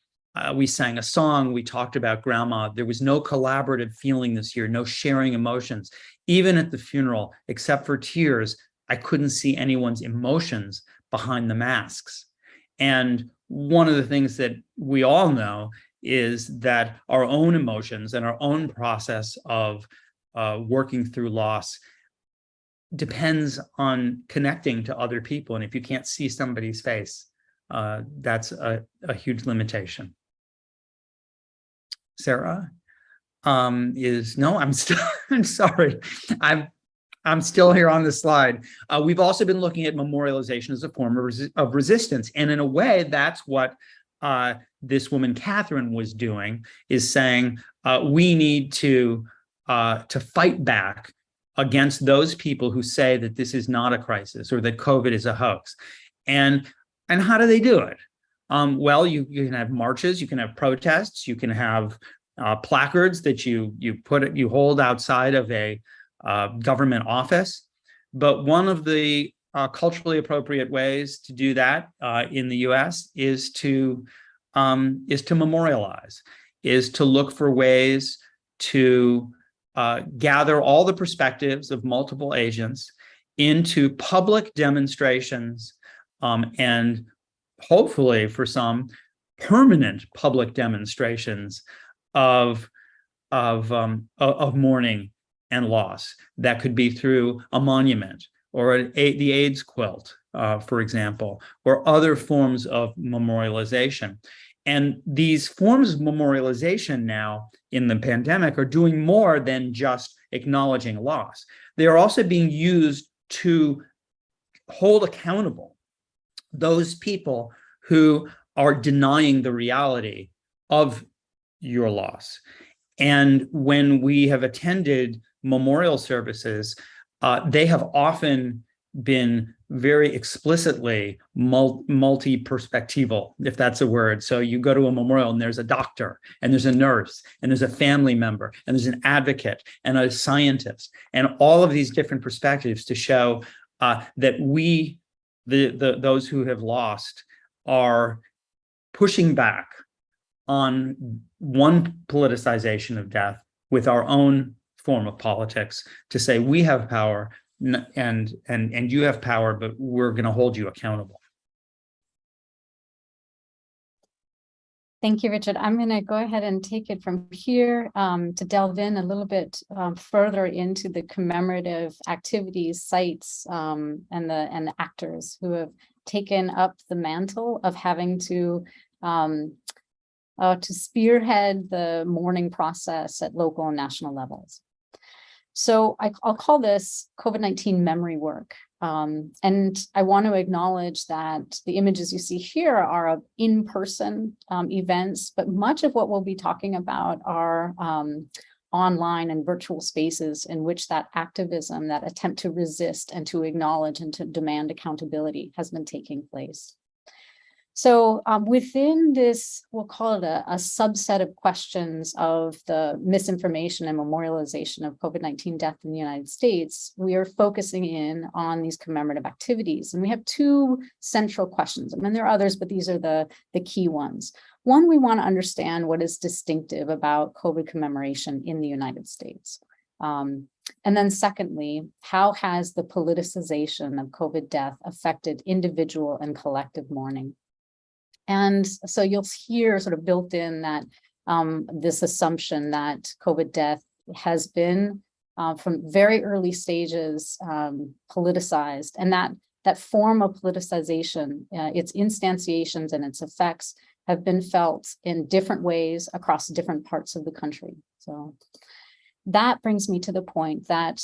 we sang a song, we talked about grandma. There was no collaborative feeling this year, no sharing emotions. Even at the funeral, except for tears, I couldn't see anyone's emotions behind the masks. And one of the things that we all know is that our own emotions and our own process of working through loss depends on connecting to other people. And if you can't see somebody's face, that's a huge limitation. Sarah no, I'm still, I'm sorry. I'm still here on the slide. We've also been looking at memorialization as a form of resistance. And in a way, that's what this woman, Catherine, was doing, is saying, we need to fight back against those people who say that this is not a crisis or that COVID is a hoax. And how do they do it? Well, you can have marches, you can have protests, you can have placards that you hold outside of a government office. But one of the culturally appropriate ways to do that in the U.S. is to memorialize, is to look for ways to gather all the perspectives of multiple agents into public demonstrations and hopefully for some permanent public demonstrations of mourning and loss. That could be through a monument or the AIDS quilt, for example, or other forms of memorialization. And these forms of memorialization now in the pandemic are doing more than just acknowledging loss. They are also being used to hold accountable those people who are denying the reality of your loss. And when we have attended memorial services, they have often been very explicitly multi-perspectival, if that's a word. So you go to a memorial and there's a doctor and there's a nurse and there's a family member and there's an advocate and a scientist and all of these different perspectives to show that we, those who have lost, are pushing back on one politicization of death with our own form of politics to say we have power and you have power, but we're going to hold you accountable. Thank you, Richard. I'm going to go ahead and take it from here to delve in a little bit further into the commemorative activities, sites, and the actors who have taken up the mantle of having to spearhead the mourning process at local and national levels. So I'll call this COVID-19 memory work. And I want to acknowledge that the images you see here are of in-person events, but much of what we'll be talking about are online and virtual spaces in which that activism, that attempt to resist and to acknowledge and to demand accountability has been taking place. So within this, we'll call it a subset of questions of the misinformation and memorialization of COVID-19 death in the United States, we are focusing in on these commemorative activities. And we have two central questions. I mean, there are others, but these are the key ones. One, we want to understand what is distinctive about COVID commemoration in the United States. And then secondly, how has the politicization of COVID death affected individual and collective mourning? And so you'll hear sort of built in that this assumption that COVID death has been from very early stages politicized, and that form of politicization, its instantiations and its effects have been felt in different ways across different parts of the country. So that brings me to the point that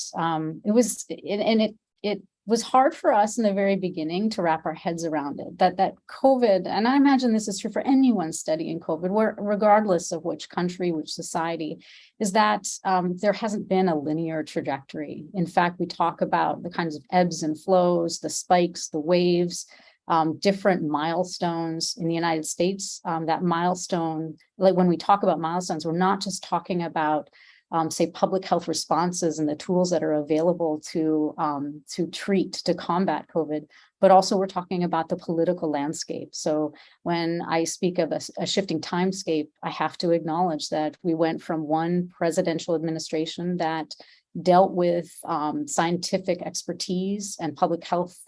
it was hard for us in the very beginning to wrap our heads around it, that COVID, and I imagine this is true for anyone studying COVID, where regardless of which country, which society, is that there hasn't been a linear trajectory. In fact, we talk about the kinds of ebbs and flows, the spikes, the waves, different milestones in the United States. That milestone, like when we talk about milestones, we're not just talking about say public health responses and the tools that are available to treat, to combat COVID, but also we're talking about the political landscape. So when I speak of a shifting timescape, I have to acknowledge that we went from one presidential administration that dealt with scientific expertise and public health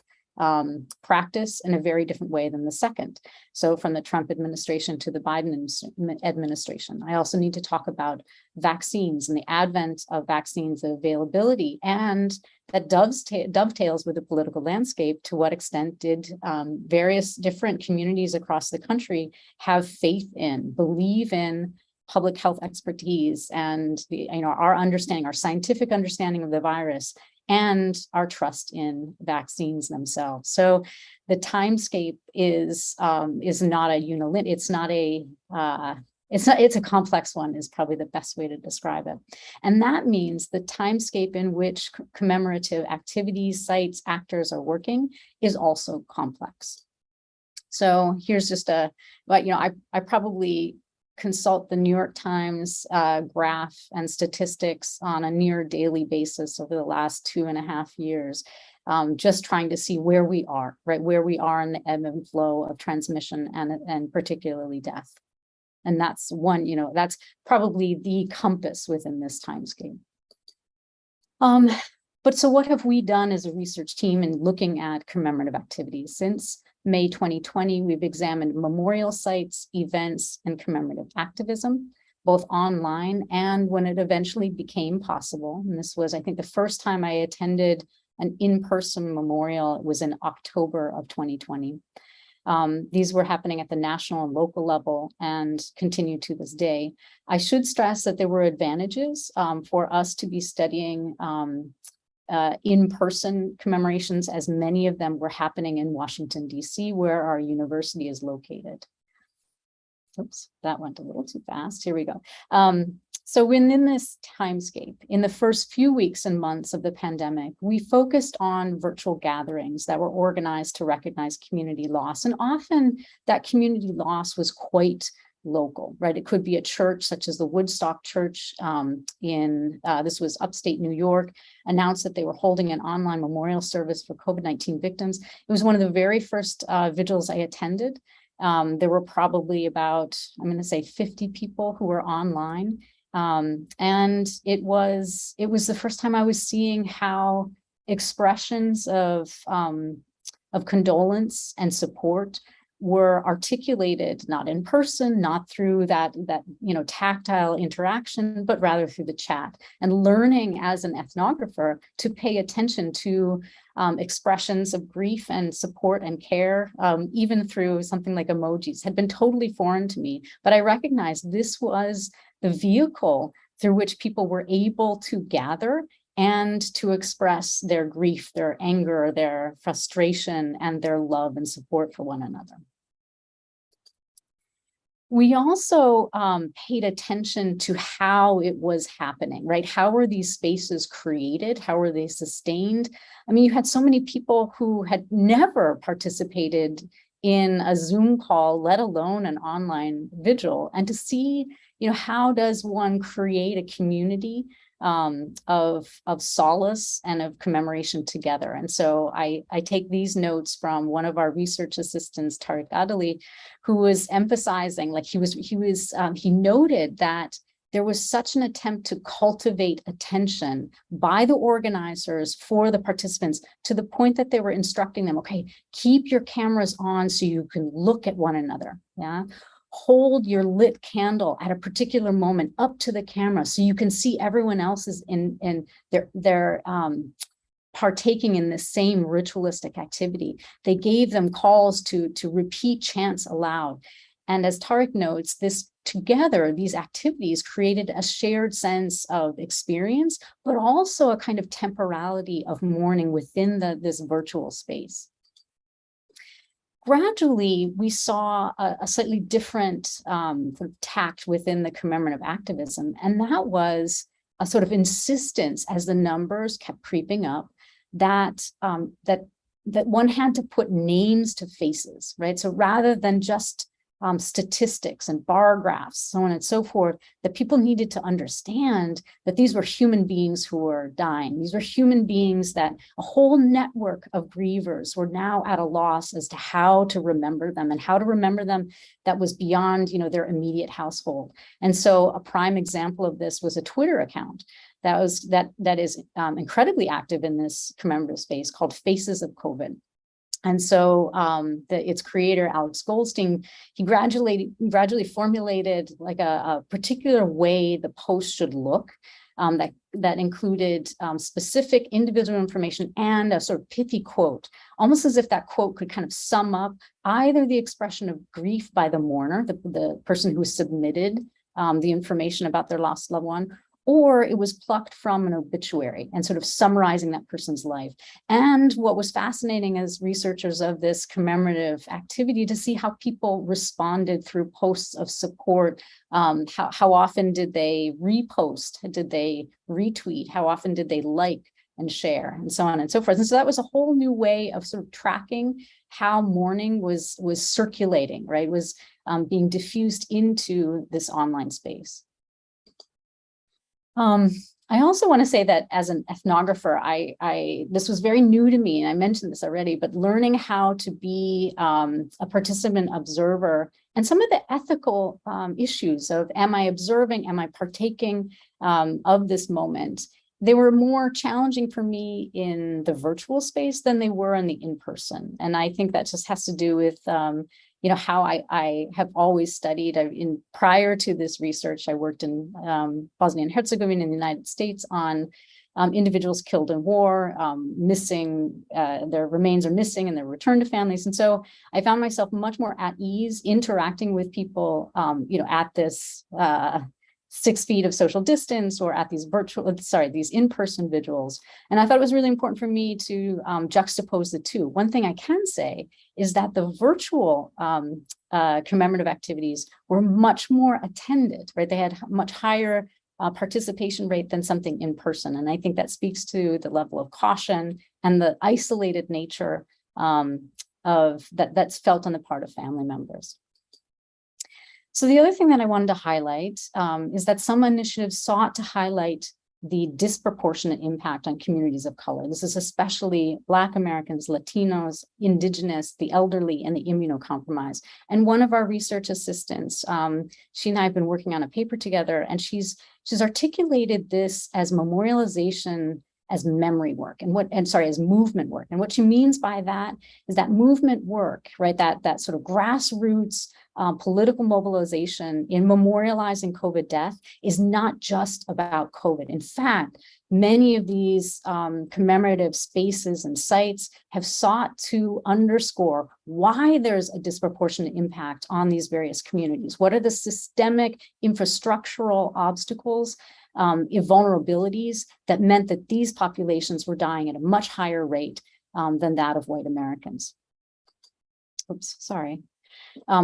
practice in a very different way than the second. So from the Trump administration to the Biden administration. I also need to talk about vaccines and the advent of vaccines, the availability, and that dovetails with the political landscape. To what extent did various different communities across the country have faith in, believe in public health expertise and our understanding, our scientific understanding of the virus, and our trust in vaccines themselves. So the timescape is not a unilateral. It's a complex one is probably the best way to describe it. And that means the timescape in which commemorative activities, sites, actors are working is also complex. So here's just I probably consult the New York Times graph and statistics on a near daily basis over the last 2.5 years, just trying to see where we are, right? Where we are in the ebb and flow of transmission and particularly death. And that's one, that's probably the compass within this timescape. But so what have we done as a research team in looking at commemorative activities? Since May 2020, we've examined memorial sites, events, and commemorative activism, both online and when it eventually became possible. And this was, I think, the first time I attended an in-person memorial. It was in October of 2020. These were happening at the national and local level and continue to this day. I should stress that there were advantages for us to be studying in-person commemorations, as many of them were happening in Washington, D.C., where our university is located. Oops, that went a little too fast. Here we go. So within this timescape, in the first few weeks and months of the pandemic, we focused on virtual gatherings that were organized to recognize community loss. And often that community loss was quite local, right? It could be a church such as the Woodstock Church this was upstate New York, announced that they were holding an online memorial service for COVID-19 victims. It was one of the very first vigils I attended. There were probably about, I'm going to say 50 people who were online. And it was the first time I was seeing how expressions of condolence and support were articulated not in person, not through that tactile interaction, but rather through the chat, and learning as an ethnographer to pay attention to expressions of grief and support and care, even through something like emojis, had been totally foreign to me. But I recognized this was the vehicle through which people were able to gather and to express their grief, their anger, their frustration, and their love and support for one another. We also paid attention to how it was happening, right? How were these spaces created? How were they sustained? I mean, you had so many people who had never participated in a Zoom call, let alone an online vigil, and to see, how does one create a community of solace and of commemoration together. And so I take these notes from one of our research assistants, Tariq Adali, who was emphasizing, like he noted that there was such an attempt to cultivate attention by the organizers for the participants to the point that they were instructing them, okay, keep your cameras on so you can look at one another, yeah? Hold your lit candle at a particular moment up to the camera so you can see everyone else is in their partaking in the same ritualistic activity. They gave them calls to repeat chants aloud. And as Tariq notes, this together, these activities created a shared sense of experience, but also a kind of temporality of mourning within this virtual space. Gradually, we saw a slightly different sort of tact within the commemorative activism, and that was a sort of insistence as the numbers kept creeping up that one had to put names to faces, right? So rather than just statistics and bar graphs, so on and so forth, that people needed to understand that these were human beings who were dying. These were human beings that a whole network of grievers were now at a loss as to how to remember them and how to remember them that was beyond, their immediate household. And so a prime example of this was a Twitter account that is incredibly active in this commemorative space called Faces of COVID. And so its creator, Alex Goldstein, he gradually formulated like a particular way the post should look that included specific individual information and a sort of pithy quote, almost as if that quote could kind of sum up either the expression of grief by the mourner, the person who submitted the information about their lost loved one, or it was plucked from an obituary and sort of summarizing that person's life. And what was fascinating as researchers of this commemorative activity to see how people responded through posts of support. How often did they repost? Did they retweet? How often did they like and share, and so on and so forth? And so that was a whole new way of sort of tracking how mourning was circulating, right? Was being diffused into this online space. I also want to say that as an ethnographer, this was very new to me, and I mentioned this already, but learning how to be a participant observer and some of the ethical issues of am I observing, am I partaking of this moment, they were more challenging for me in the virtual space than they were in the in-person. And I think that just has to do with how I have always studied. Prior to this research, I worked in Bosnia and Herzegovina in the United States on individuals killed in war, missing, their remains are missing and they're returned to families. And so I found myself much more at ease interacting with people, at this 6 feet of social distance or at these these in-person vigils. And I thought it was really important for me to juxtapose the two. One thing I can say is that the virtual commemorative activities were much more attended, right? They had much higher participation rate than something in person. And I think that speaks to the level of caution and the isolated nature of that's felt on the part of family members. So the other thing that I wanted to highlight is that some initiatives sought to highlight the disproportionate impact on communities of color. This is especially Black Americans, Latinos, Indigenous, the elderly, and the immunocompromised. And one of our research assistants, she and I have been working on a paper together, and she's articulated this as memorialization as memory work as movement work. And what she means by that is that movement work, right? That sort of grassroots political mobilization in memorializing COVID death is not just about COVID. In fact, many of these commemorative spaces and sites have sought to underscore why there's a disproportionate impact on these various communities. What are the systemic infrastructural obstacles, vulnerabilities that meant that these populations were dying at a much higher rate than that of white Americans? Oops, sorry.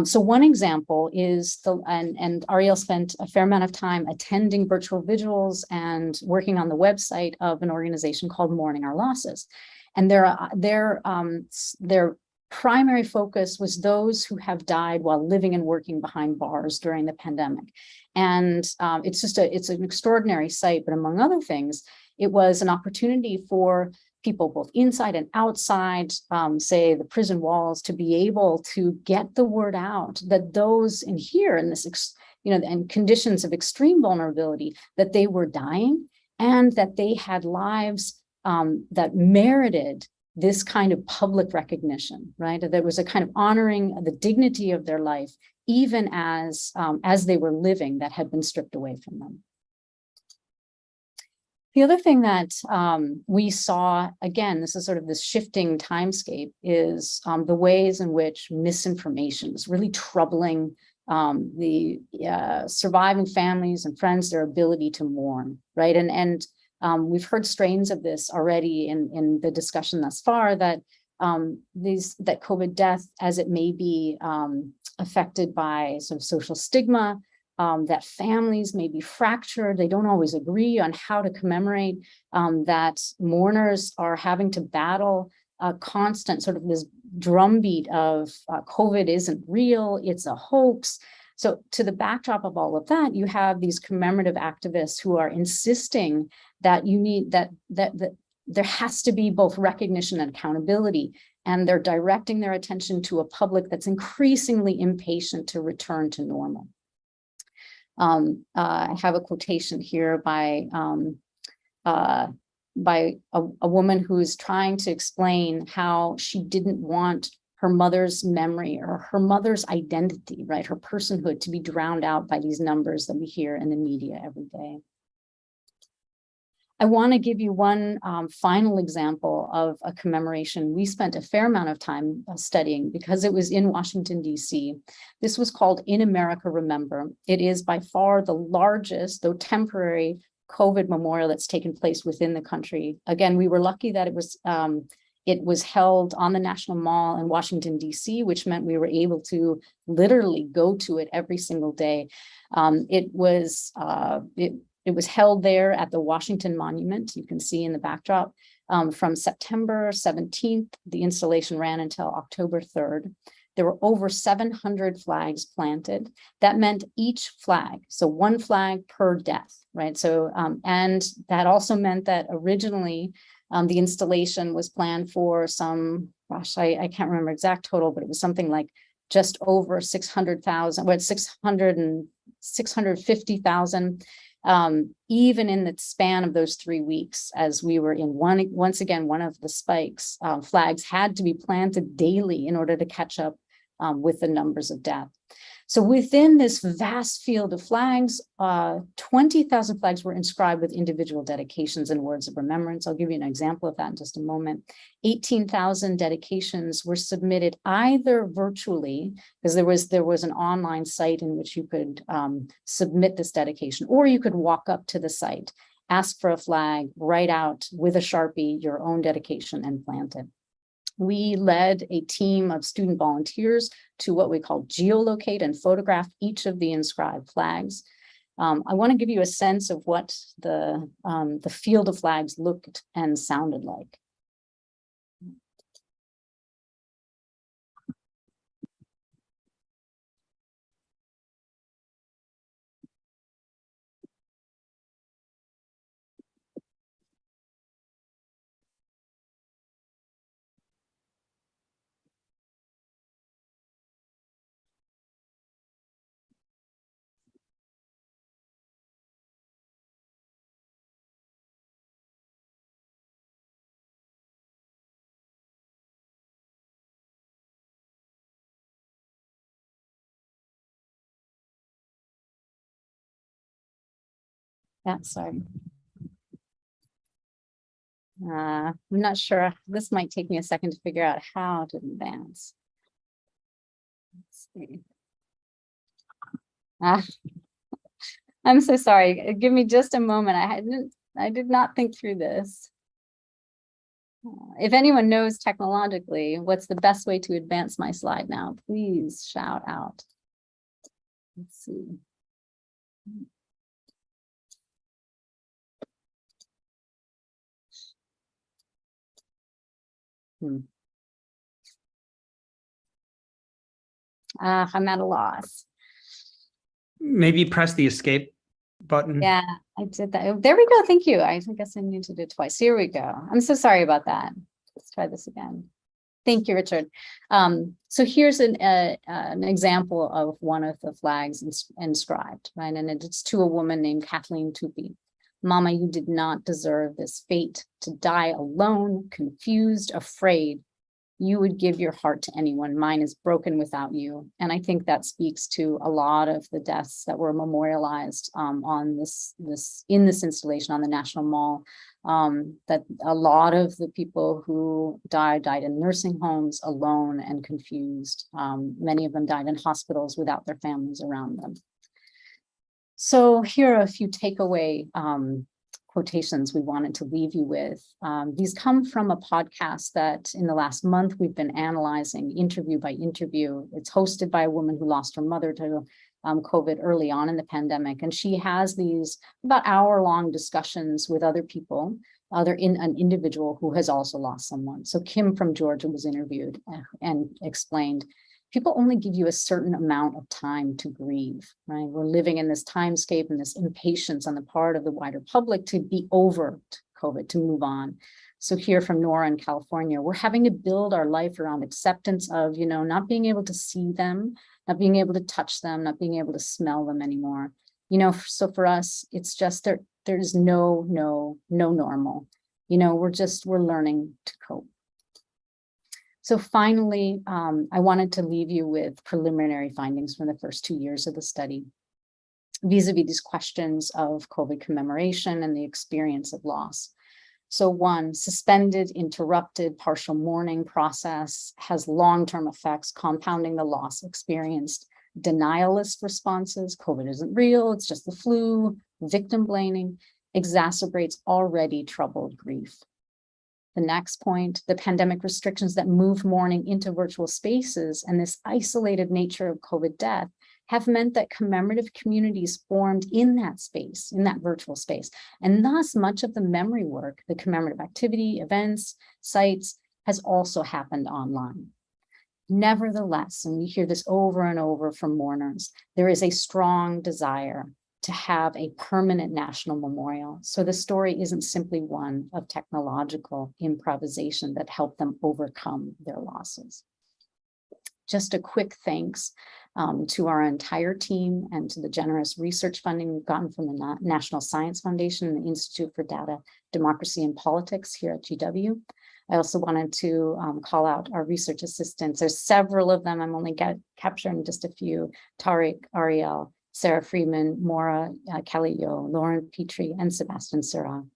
So one example is and Ariel spent a fair amount of time attending virtual vigils and working on the website of an organization called Mourning Our Losses. And their primary focus was those who have died while living and working behind bars during the pandemic. And it's an extraordinary site, but among other things, it was an opportunity for people both inside and outside, say the prison walls, to be able to get the word out that those in this and conditions of extreme vulnerability, that they were dying and that they had lives that merited this kind of public recognition, right? There was a kind of honoring the dignity of their life, even as they were living, that had been stripped away from them. The other thing that we saw, again, this is sort of this shifting timescape, is the ways in which misinformation is really troubling the surviving families and friends, their ability to mourn, right? And we've heard strains of this already in the discussion thus far, that that COVID death, as it may be affected by sort of social stigma, that families may be fractured, they don't always agree on how to commemorate, that mourners are having to battle a constant sort of this drumbeat of COVID isn't real, it's a hoax. So to the backdrop of all of that, you have these commemorative activists who are insisting that you need that there has to be both recognition and accountability, and they're directing their attention to a public that's increasingly impatient to return to normal. I have a quotation here by a woman who's trying to explain how she didn't want her mother's memory or her mother's identity, right, her personhood, to be drowned out by these numbers that we hear in the media every day. I want to give you one final example of a commemoration we spent a fair amount of time studying because it was in Washington, D.C. This was called In America Remember. It is by far the largest, though temporary, COVID memorial that's taken place within the country. Again, we were lucky that it was held on the National Mall in Washington, D.C., which meant we were able to literally go to it every single day. It was held there at the Washington Monument, you can see in the backdrop, from September 17th. The installation ran until October 3rd. There were over 700 flags planted. That meant each flag, so one flag per death, right? So, and that also meant that originally the installation was planned for some, gosh, I can't remember exact total, but it was something like just over 600,000, well, 650,000. Even in the span of those 3 weeks, as we were in once again, one of the spikes, flags had to be planted daily in order to catch up with the numbers of death. So within this vast field of flags, 20,000 flags were inscribed with individual dedications and words of remembrance. I'll give you an example of that in just a moment. 18,000 dedications were submitted either virtually, because there was an online site in which you could submit this dedication, or you could walk up to the site, ask for a flag, write out with a Sharpie your own dedication and plant it. We led a team of student volunteers to what we call geolocate and photograph each of the inscribed flags. I want to give you a sense of what the field of flags looked and sounded like. Yeah, sorry. I'm not sure. This might take me a second to figure out how to advance. Let's see. I'm so sorry. Give me just a moment. I did not think through this. If anyone knows technologically what's the best way to advance my slide now, please shout out. Let's see. I'm at a loss. Maybe press the escape button. Yeah, I did that. There we go. Thank you. I guess I need to do it twice. Here we go. I'm so sorry about that. Let's try this again. Thank you, Richard. So here's an example of one of the flags inscribed, right? And it's to a woman named Kathleen Tupy. Mama, you did not deserve this fate, to die alone, confused, afraid. You would give your heart to anyone. Mine is broken without you. And I think that speaks to a lot of the deaths that were memorialized on in this installation on the National Mall. That a lot of the people who died in nursing homes alone and confused. Many of them died in hospitals without their families around them. So here are a few takeaway quotations we wanted to leave you with. These come from a podcast that in the last month we've been analyzing interview by interview. It's hosted by a woman who lost her mother to COVID early on in the pandemic. And she has these about hour-long discussions with other people, an individual who has also lost someone. So Kim from Georgia was interviewed and explained, people only give you a certain amount of time to grieve, right? We're living in this timescape and this impatience on the part of the wider public to be over COVID, to move on. So here from Nora in California, we're having to build our life around acceptance of, not being able to see them, not being able to touch them, not being able to smell them anymore. So for us, it's just there's no normal. We're learning to cope. So finally, I wanted to leave you with preliminary findings from the first 2 years of the study, vis-a-vis these questions of COVID commemoration and the experience of loss. So one, suspended, interrupted, partial mourning process has long-term effects, compounding the loss experienced. Denialist responses, COVID isn't real, it's just the flu, victim blaming, exacerbates already troubled grief. The next point, the pandemic restrictions that moved mourning into virtual spaces and this isolated nature of COVID death have meant that commemorative communities formed in that space, in that virtual space. And thus much of the memory work, the commemorative activity, events, sites, has also happened online. Nevertheless, and we hear this over and over from mourners, there is a strong desire to have a permanent national memorial. So the story isn't simply one of technological improvisation that helped them overcome their losses. Just a quick thanks to our entire team and to the generous research funding we've gotten from the National Science Foundation and the Institute for Data, Democracy and Politics here at GW. I also wanted to call out our research assistants. There's several of them. I'm only capturing just a few. Tariq Ariel, Sarah Friedman, Maura Kelly Yo, Lauren Petrie, and Sebastian Sirra.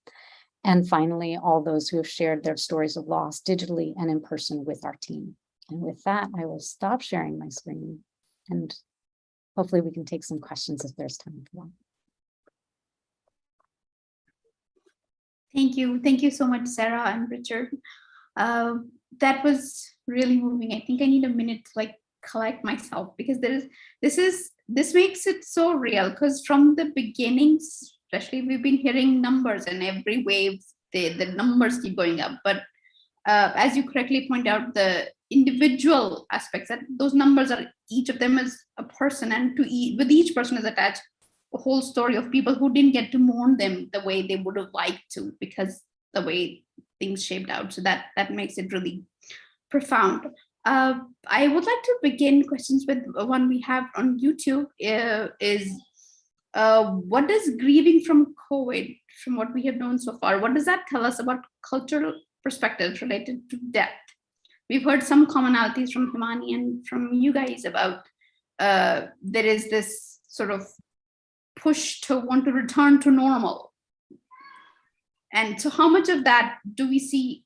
And finally, all those who have shared their stories of loss digitally and in person with our team. And with that, I will stop sharing my screen and hopefully we can take some questions if there's time for that. Thank you. Thank you so much, Sarah and Richard. That was really moving. I think I need a minute to collect myself because this makes it so real, because from the beginnings, especially, we've been hearing numbers, and every wave the numbers keep going up. But as you correctly point out, the individual aspects, that those numbers are, each of them is a person, and with each person is attached a whole story of people who didn't get to mourn them the way they would have liked to, because the way things shaped out. So that makes it really profound. I would like to begin questions with one we have on YouTube. What does grieving from COVID, from what we have known so far, what does that tell us about cultural perspectives related to death? We've heard some commonalities from Himani and from you guys about there is this sort of push to want to return to normal. And so how much of that do we see?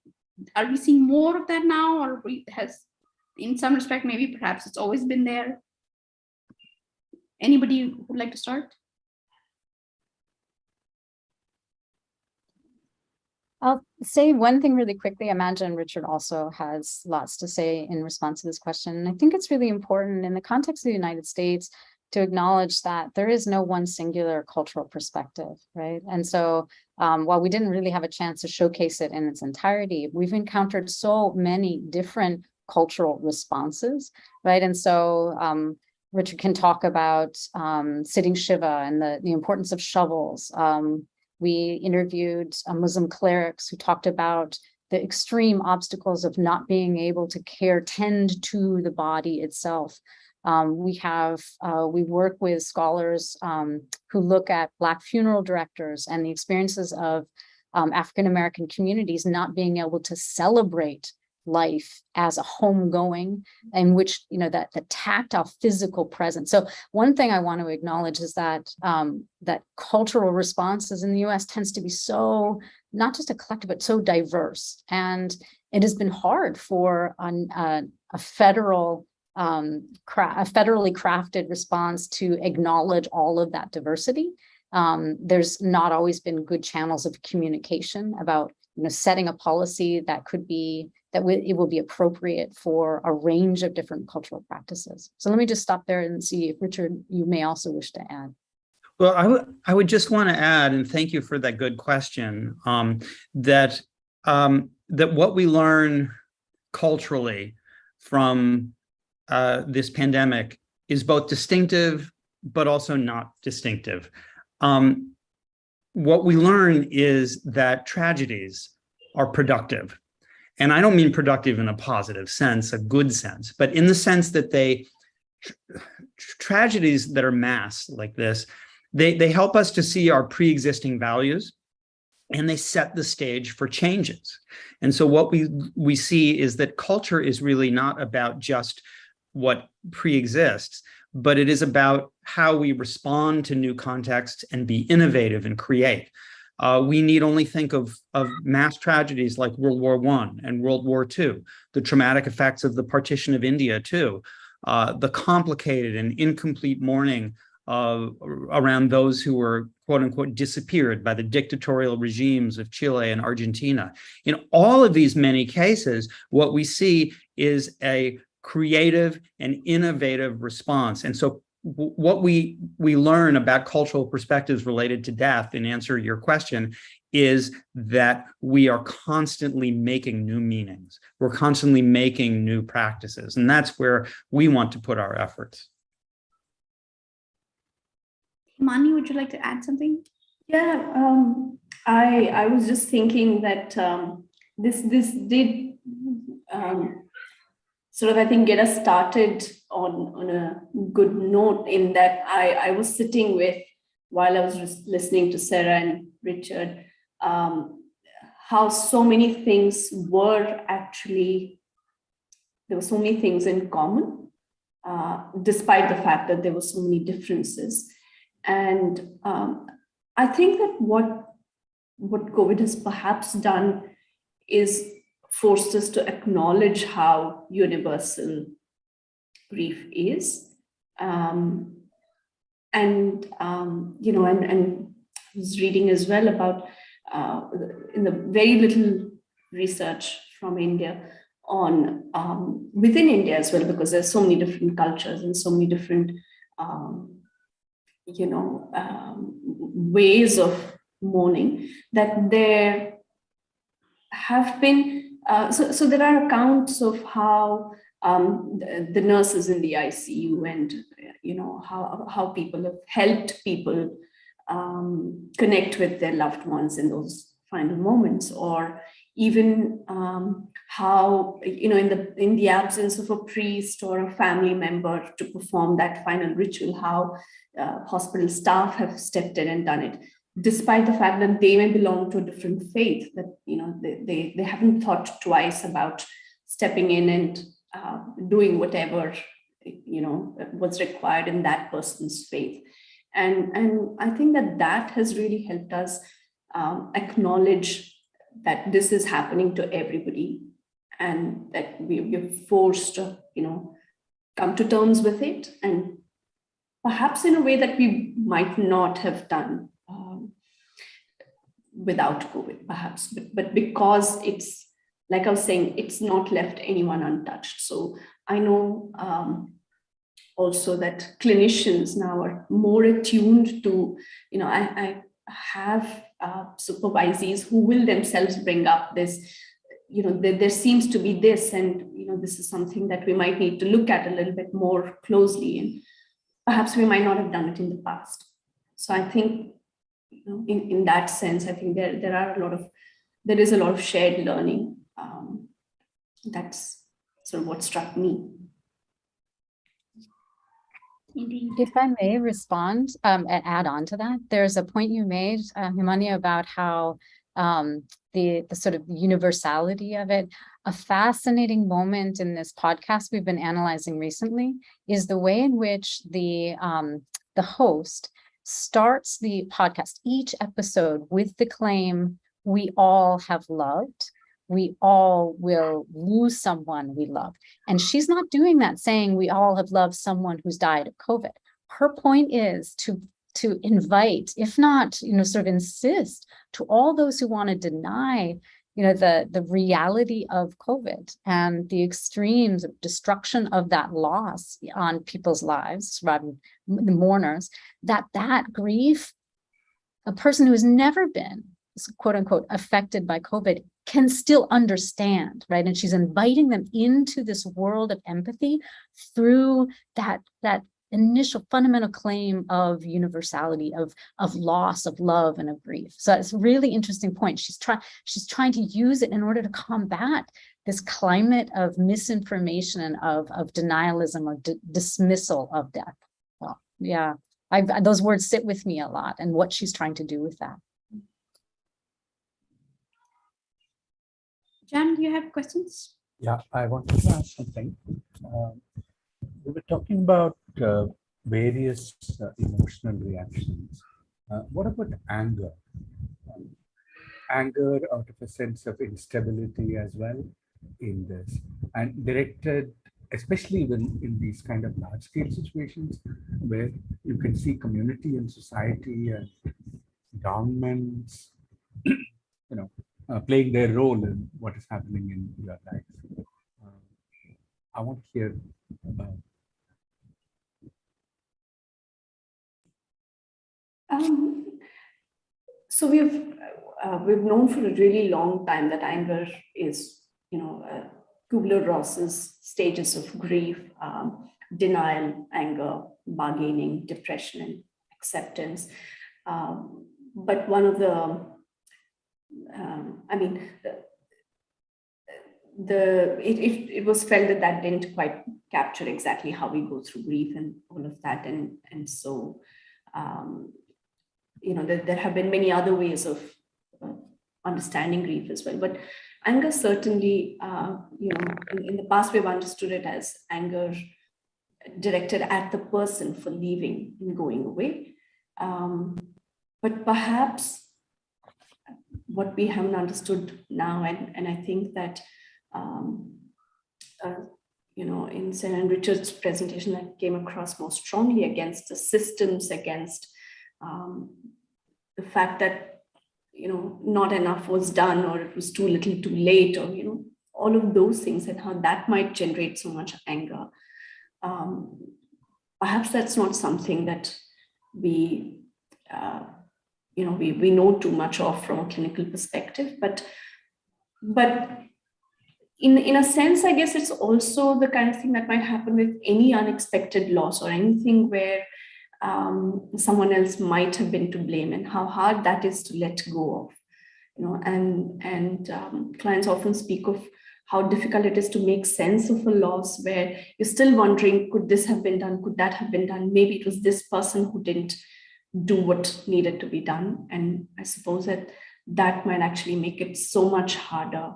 Are we seeing more of that now, or has, in some respect, maybe perhaps it's always been there? Anybody would like to start? I'll say one thing really quickly. I imagine Richard also has lots to say in response to this question. And I think it's really important in the context of the United States to acknowledge that there is no one singular cultural perspective, right? And so while we didn't really have a chance to showcase it in its entirety, we've encountered so many different cultural responses, right? And so Richard can talk about sitting Shiva and the importance of shovels. We interviewed Muslim clerics who talked about the extreme obstacles of not being able to tend to the body itself. We work with scholars who look at Black funeral directors and the experiences of African-American communities not being able to celebrate life as a homegoing, in which, that the tactile physical presence. So one thing I want to acknowledge is that that cultural responses in the US tends to be so, not just a collective, but so diverse. And it has been hard for a federally crafted response to acknowledge all of that diversity. There's not always been good channels of communication about setting a policy that could be, it will be appropriate for a range of different cultural practices. So let me just stop there and see if Richard, you may also wish to add. Well, I would just want to add, and thank you for that good question, that what we learn culturally from this pandemic is both distinctive, but also not distinctive. What we learn is that tragedies are productive. And I don't mean productive in a positive sense, a good sense, but in the sense that tragedies that are mass like this, they help us to see our pre-existing values, and they set the stage for changes. And so what we see is that culture is really not about just what pre-exists, but it is about how we respond to new contexts and be innovative and create. We need only think of mass tragedies like World War I and World War II, the traumatic effects of the partition of India too, the complicated and incomplete mourning around those who were quote unquote disappeared by the dictatorial regimes of Chile and Argentina. In all of these many cases, what we see is a creative and innovative response. And so what we learn about cultural perspectives related to death, in answer to your question, is that we are constantly making new meanings. We're constantly making new practices. And that's where we want to put our efforts. Himani, would you like to add something? Yeah, I was just thinking that this did sort of, I think, get us started on a good note, in that I was sitting with, while I was just listening to Sarah and Richard, how so many things were actually, there were so many things in common, despite the fact that there were so many differences. And I think that what COVID has perhaps done is forced us to acknowledge how universal grief is. And I was reading as well about in the very little research from India on within India as well, because there's so many different cultures and so many different ways of mourning, that there have been so there are accounts of how the nurses in the ICU and how people have helped people connect with their loved ones in those final moments, or even how in the absence of a priest or a family member to perform that final ritual, how hospital staff have stepped in and done it, despite the fact that they may belong to a different faith, that they haven't thought twice about stepping in and doing whatever was required in that person's faith. And I think that has really helped us acknowledge that this is happening to everybody, and that we're forced to come to terms with it, and perhaps in a way that we might not have done without COVID, perhaps, but because it's, like I was saying, it's not left anyone untouched. So I know also that clinicians now are more attuned to, I have supervisees who will themselves bring up this, there seems to be this, and this is something that we might need to look at a little bit more closely, and perhaps we might not have done it in the past. So I think, in that sense, I think there is a lot of shared learning That's sort of what struck me. Indeed. If I may respond and add on to that, there's a point you made, Himani, about how the sort of universality of it. A fascinating moment in this podcast we've been analyzing recently is the way in which the host starts the podcast, each episode, with the claim, "We all have loved. We all will lose someone we love." And she's not doing that saying we all have loved someone who's died of COVID. Her point is to invite, if not, sort of insist to all those who want to deny, the reality of COVID and the extremes of destruction of that loss on people's lives, rather the mourners, that grief, a person who has never been, quote unquote, affected by COVID can still understand, right? And she's inviting them into this world of empathy through that initial fundamental claim of universality, of loss, of love, and of grief. So it's a really interesting point. She's trying to use it in order to combat this climate of misinformation and of denialism or dismissal of death. Well, yeah, those words sit with me a lot, and what she's trying to do with that. Jan, do you have questions? Yeah, I wanted to ask something. We were talking about various emotional reactions. What about anger? Anger out of a sense of instability as well in this, and directed, especially when in these kind of large-scale situations where you can see community and society and governments, playing their role in what is happening in your life. I want to hear about. So we've known for a really long time that anger is, Kubler-Ross's stages of grief: denial, anger, bargaining, depression, and acceptance. But one of the it was felt that didn't quite capture exactly how we go through grief and all of that, and so there have been many other ways of understanding grief as well. But anger certainly, in the past we've understood it as anger directed at the person for leaving and going away. But perhaps what we haven't understood now, and I think that in Senan Richards' presentation, that came across more strongly against the systems, against the fact that not enough was done, or it was too little too late, or all of those things, and how that might generate so much anger. Perhaps that's not something that we know too much of from a clinical perspective, but in a sense, I guess it's also the kind of thing that might happen with any unexpected loss, or anything where someone else might have been to blame, and how hard that is to let go of. And clients often speak of how difficult it is to make sense of a loss, where you're still wondering, could this have been done? Could that have been done? Maybe it was this person who didn't do what needed to be done. And I suppose that might actually make it so much harder,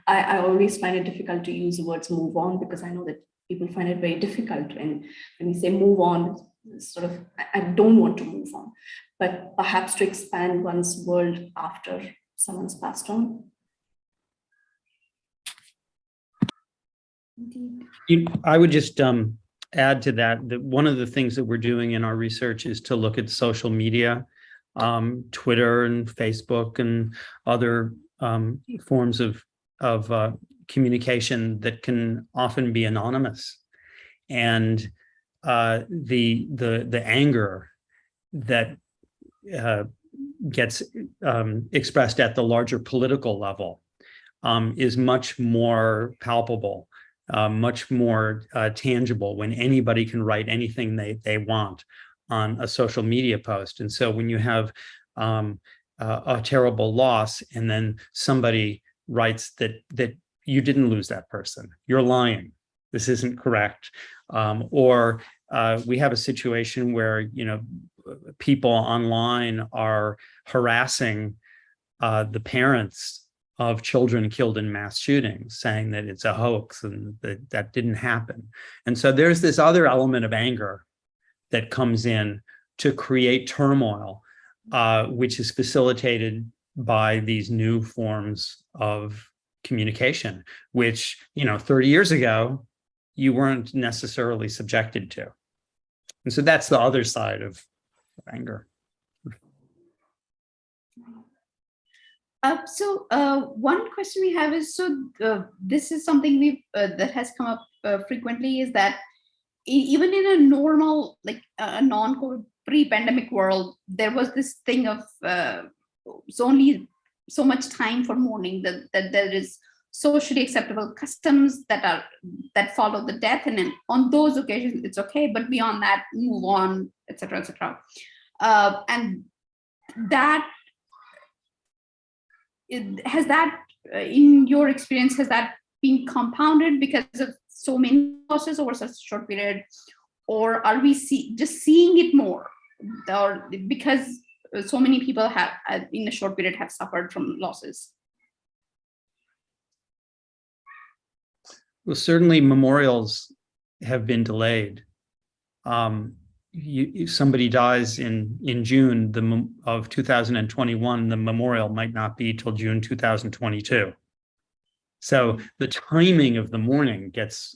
I always find it difficult to use the words move on, because I know that people find it very difficult when we say move on, sort of, I don't want to move on, but perhaps to expand one's world after someone's passed on. Indeed. I would just add to that one of the things that we're doing in our research is to look at social media, Twitter and Facebook and other forms of communication that can often be anonymous, and the anger that gets expressed at the larger political level is much more palpable, much more tangible when anybody can write anything they want on a social media post. And so when you have a terrible loss, and then somebody writes that you didn't lose that person, you're lying, this isn't correct. Or we have a situation where, you know, people online are harassing the parents of children killed in mass shootings, saying that it's a hoax and that didn't happen. And so there's this other element of anger that comes in to create turmoil, which is facilitated by these new forms of communication, which, you know, 30 years ago, you weren't necessarily subjected to. And so that's the other side of anger. One question we have is, this is something we've that has come up frequently, is that even in a normal, like a non-COVID pre-pandemic world, there was this thing of it's only so much time for mourning, that there is socially acceptable customs that follow the death, and then on those occasions it's okay, but beyond that, move on, etc., etc. And that has that, in your experience, has that been compounded because of so many losses over such a short period, or are we just seeing it more, or because so many people have in a short period have suffered from losses? Well, certainly memorials have been delayed. If somebody dies in June of 2021, the memorial might not be till June 2022. So the timing of the mourning gets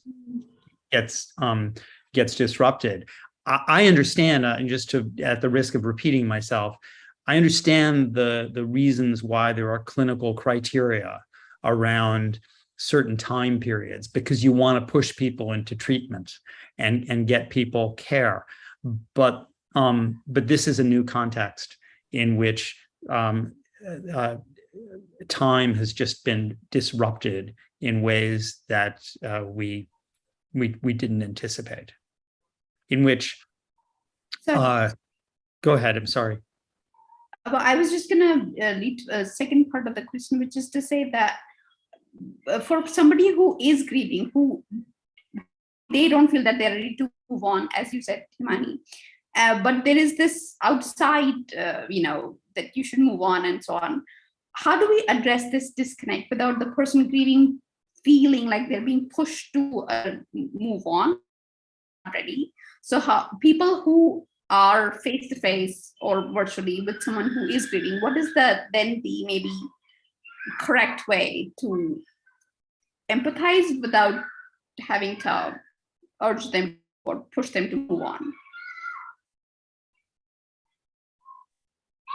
disrupted. I understand, and just at the risk of repeating myself, I understand the reasons why there are clinical criteria around certain time periods, because you want to push people into treatment and get people care. But this is a new context in which time has just been disrupted in ways that we didn't anticipate. In which, go ahead. I'm sorry. Well, I was just gonna lead to a second part of the question, which is to say that for somebody who is grieving, who they don't feel that they're ready to move on, as you said, Himani, but there is this outside, that you should move on and so on. How do we address this disconnect without the person grieving feeling like they're being pushed to move on already? So how people who are face to face or virtually with someone who is grieving, what is then the maybe correct way to empathize without having to urge them or push them to move on?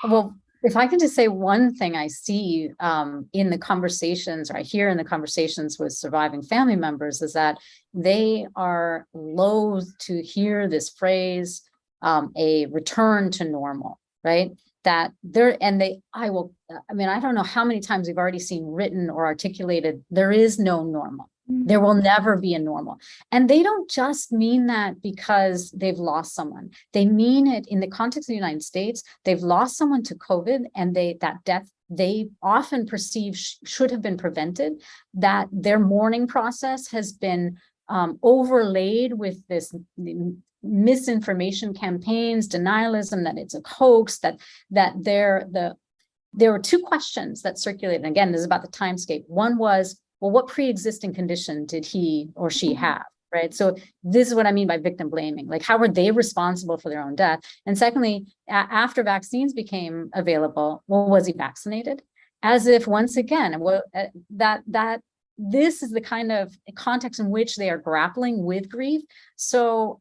Well, if I can just say one thing I see in the conversations, or I hear in the conversations with surviving family members, is that they are loath to hear this phrase, a return to normal, right? That I don't know how many times we've already seen written or articulated, there is no normal. There will never be a normal. And they don't just mean that because they've lost someone. They mean it in the context of the United States. They've lost someone to COVID, and that death they often perceive should have been prevented, that their mourning process has been overlaid with this misinformation campaigns, denialism, that it's a hoax, that there were two questions that circulated. And again, this is about the timescape. One was, well, what pre-existing condition did he or she have, right? So this is what I mean by victim blaming. Like, how were they responsible for their own death? And secondly, after vaccines became available, well, was he vaccinated? As if, once again, that this is the kind of context in which they are grappling with grief. So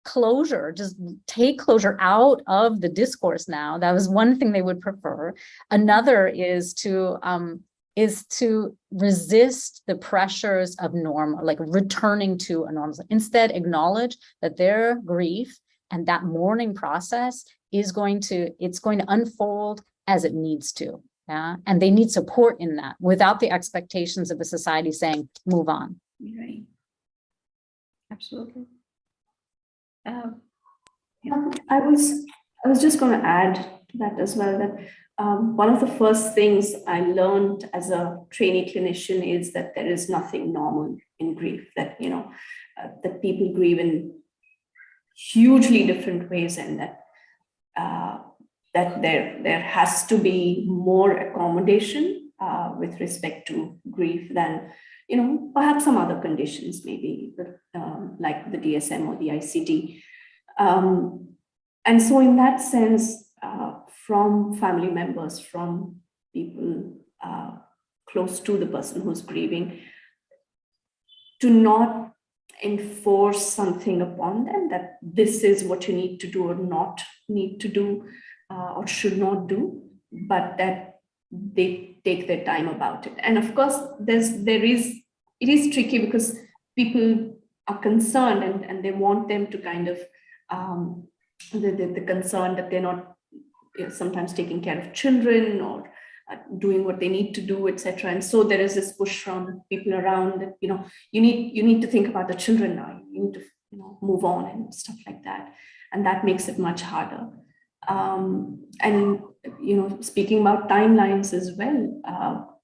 closure, just take closure out of the discourse now. That was one thing they would prefer. Another is to resist the pressures of normal, like returning to a normal. Instead, acknowledge that their grief and that mourning process is going to unfold as it needs to. Yeah, and they need support in that without the expectations of a society saying, move on. Right. Absolutely. I was just going to add to that as well, that one of the first things I learned as a trainee clinician is that there is nothing normal in grief, that, that people grieve in hugely different ways, and that that there has to be more accommodation with respect to grief than, perhaps some other conditions, maybe like the DSM or the ICD. And so in that sense, from family members, from people close to the person who's grieving, to not enforce something upon them that this is what you need to do or not need to do or should not do, but that they take their time about it. And of course, it is tricky because people are concerned and they want them to kind of the concern that they're not sometimes taking care of children or doing what they need to do, etc. And so there is this push from people around that, you need to think about the children now. You need to move on and stuff like that. And that makes it much harder. And speaking about timelines as well,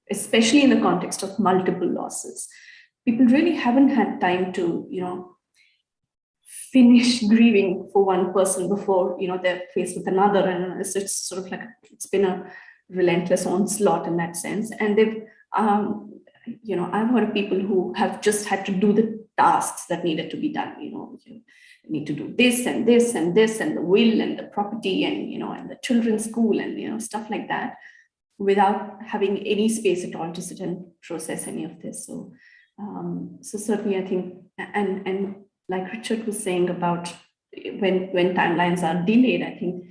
especially in the context of multiple losses, people really haven't had time to, finish grieving for one person before, they're faced with another. And it's sort of like, it's been a relentless onslaught in that sense. And they've, I've heard of people who have just had to do the tasks that needed to be done, you need to do this and this and this and the will and the property and, and the children's school and, stuff like that, without having any space at all to sit and process any of this. So, so certainly I think, and like Richard was saying about when timelines are delayed, I think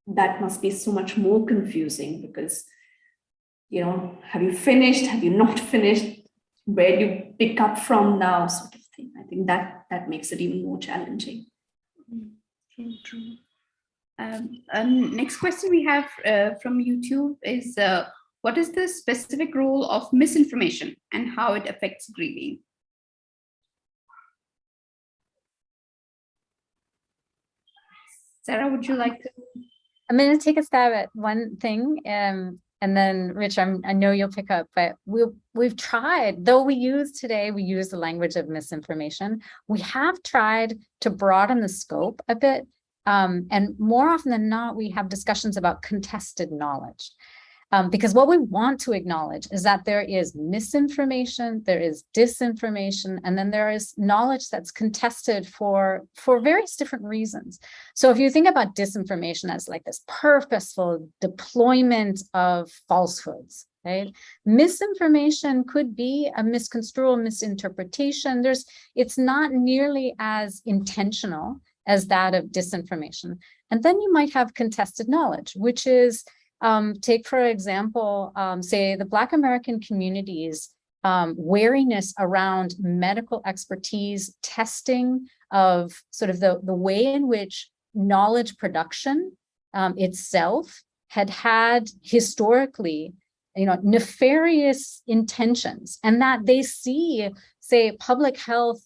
that must be so much more confusing because, have you finished? Have you not finished? Where do you pick up from now? Sort of thing. I think that makes it even more challenging. True. Next question we have from YouTube is, what is the specific role of misinformation and how it affects grieving? Sarah, would you like to? I'm going to take a stab at one thing, and then Rich, I know you'll pick up, but we've tried, though we use the language of misinformation, we have tried to broaden the scope a bit, and more often than not, we have discussions about contested knowledge. Because what we want to acknowledge is that there is misinformation, there is disinformation, and then there is knowledge that's contested for various different reasons. So if you think about disinformation as like this purposeful deployment of falsehoods, right? Misinformation could be a misconstrual, misinterpretation. It's not nearly as intentional as that of disinformation. And then you might have contested knowledge, which is take, for example, say the Black American community's wariness around medical expertise, testing of sort of the way in which knowledge production itself had historically, nefarious intentions, and that they see, say, public health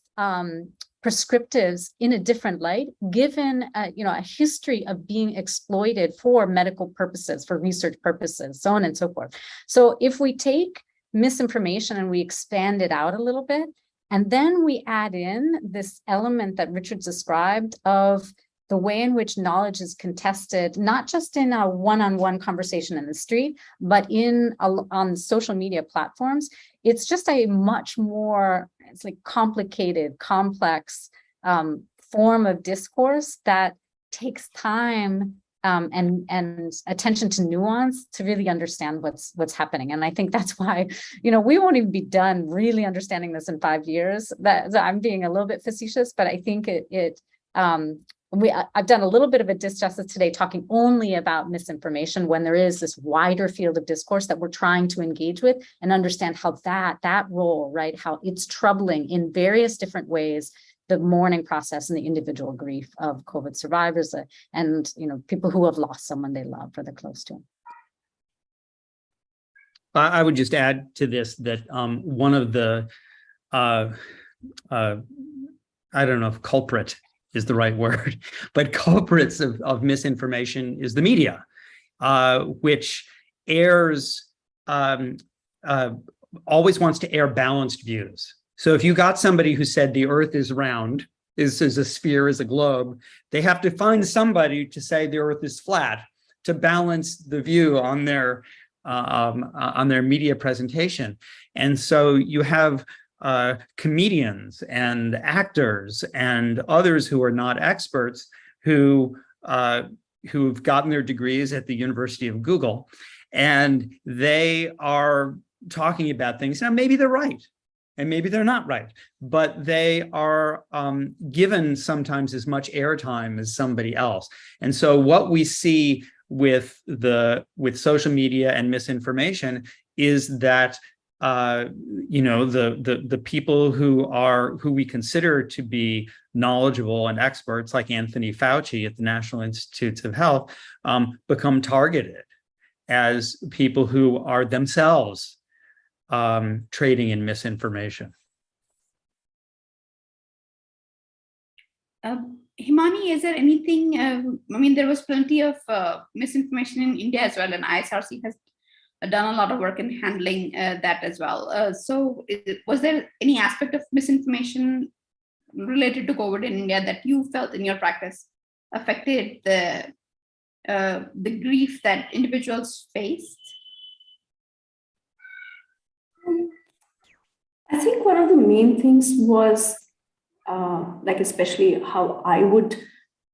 prescriptives in a different light, given a history of being exploited for medical purposes, for research purposes, so on and so forth. So if we take misinformation and we expand it out a little bit, and then we add in this element that Richard described of the way in which knowledge is contested, not just in a one-on-one conversation in the street, but on social media platforms, it's just a much more, it's like complicated, complex form of discourse that takes time and attention to nuance to really understand what's happening. And I think that's why, we won't even be done really understanding this in 5 years. That I'm being a little bit facetious, but I think I've done a little bit of a disjustice today talking only about misinformation when there is this wider field of discourse that we're trying to engage with and understand how that role, right, how it's troubling in various different ways, the mourning process and the individual grief of COVID survivors and people who have lost someone they love or they're close to. I would just add to this that one of the, I don't know if culprit is the right word, but culprits of misinformation is the media, which airs, always wants to air balanced views. So if you got somebody who said the earth is round, is a sphere, is a globe, they have to find somebody to say the earth is flat to balance the view on their media presentation. And so you have comedians and actors and others who are not experts who've gotten their degrees at the University of Google, and they are talking about things. Now, maybe they're right, and maybe they're not right, but they are given sometimes as much airtime as somebody else. And so what we see with social media and misinformation is that the people who we consider to be knowledgeable and experts, like Anthony Fauci at the National Institutes of Health, become targeted as people who are themselves trading in misinformation. Himani, is there anything, there was plenty of misinformation in India as well, and ISRC has done a lot of work in handling that as well. So was there any aspect of misinformation related to COVID in India that you felt in your practice affected the grief that individuals faced? I think one of the main things was, especially how I would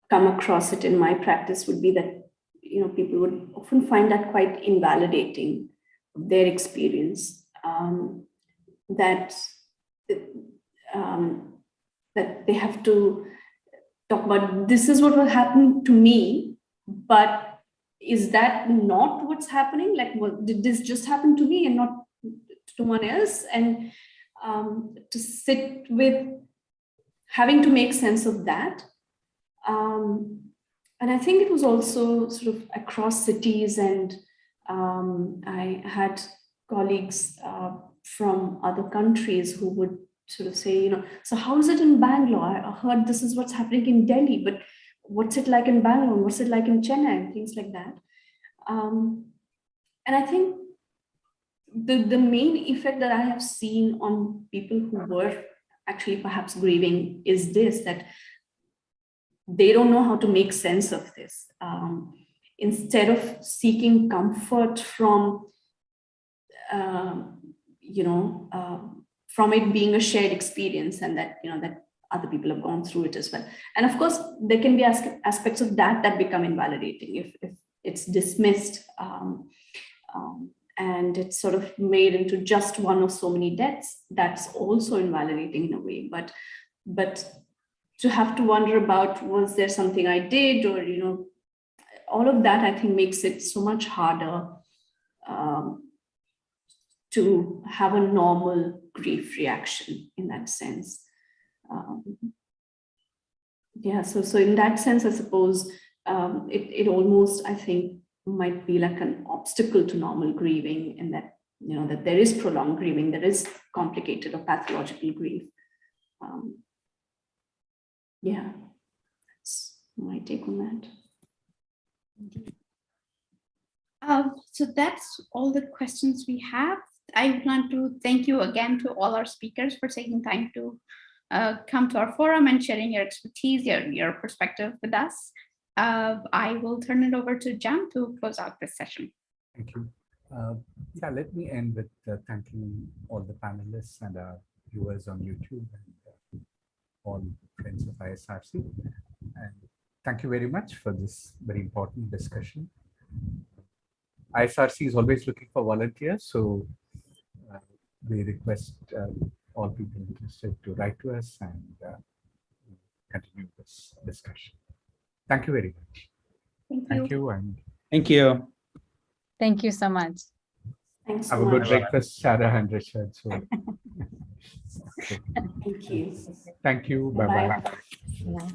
come across it in my practice would be that, people would often find that quite invalidating, their experience, that they have to talk about, this is what will happen to me, but is that not what's happening? Like, did this just happen to me and not to one else? And to sit with having to make sense of that. And I think it was also sort of across cities, and I had colleagues from other countries who would sort of say, so how is it in Bangalore? I heard this is what's happening in Delhi, but what's it like in Bangalore? What's it like in Chennai? And things like that. And I think the main effect that I have seen on people who were actually perhaps grieving is this, that they don't know how to make sense of this. Instead of seeking comfort from, from it being a shared experience, and that, that other people have gone through it as well. And of course, there can be aspects of that become invalidating if it's dismissed, and it's sort of made into just one of so many deaths. That's also invalidating in a way. But to have to wonder about, was there something I did, or all of that, I think makes it so much harder to have a normal grief reaction in that sense. So in that sense, I suppose it almost, I think, might be like an obstacle to normal grieving, in that, that there is prolonged grieving, there is complicated or pathological grief. That's my take on that. So that's all the questions we have. I want to thank you again to all our speakers for taking time to come to our forum and sharing your expertise, your perspective with us. I will turn it over to Jam to close out this session. Thank you. Let me end with thanking all the panelists and our viewers on YouTube, and all friends of ISRC. And thank you very much for this very important discussion. ISRC is always looking for volunteers, so we request all people interested to write to us and continue this discussion. Thank you very much. Thank you. And Thank you. Thank you so much. Thanks so have a much. good breakfast, Sarah and Richard. So, Thank you. thank you. Bye-bye. Bye.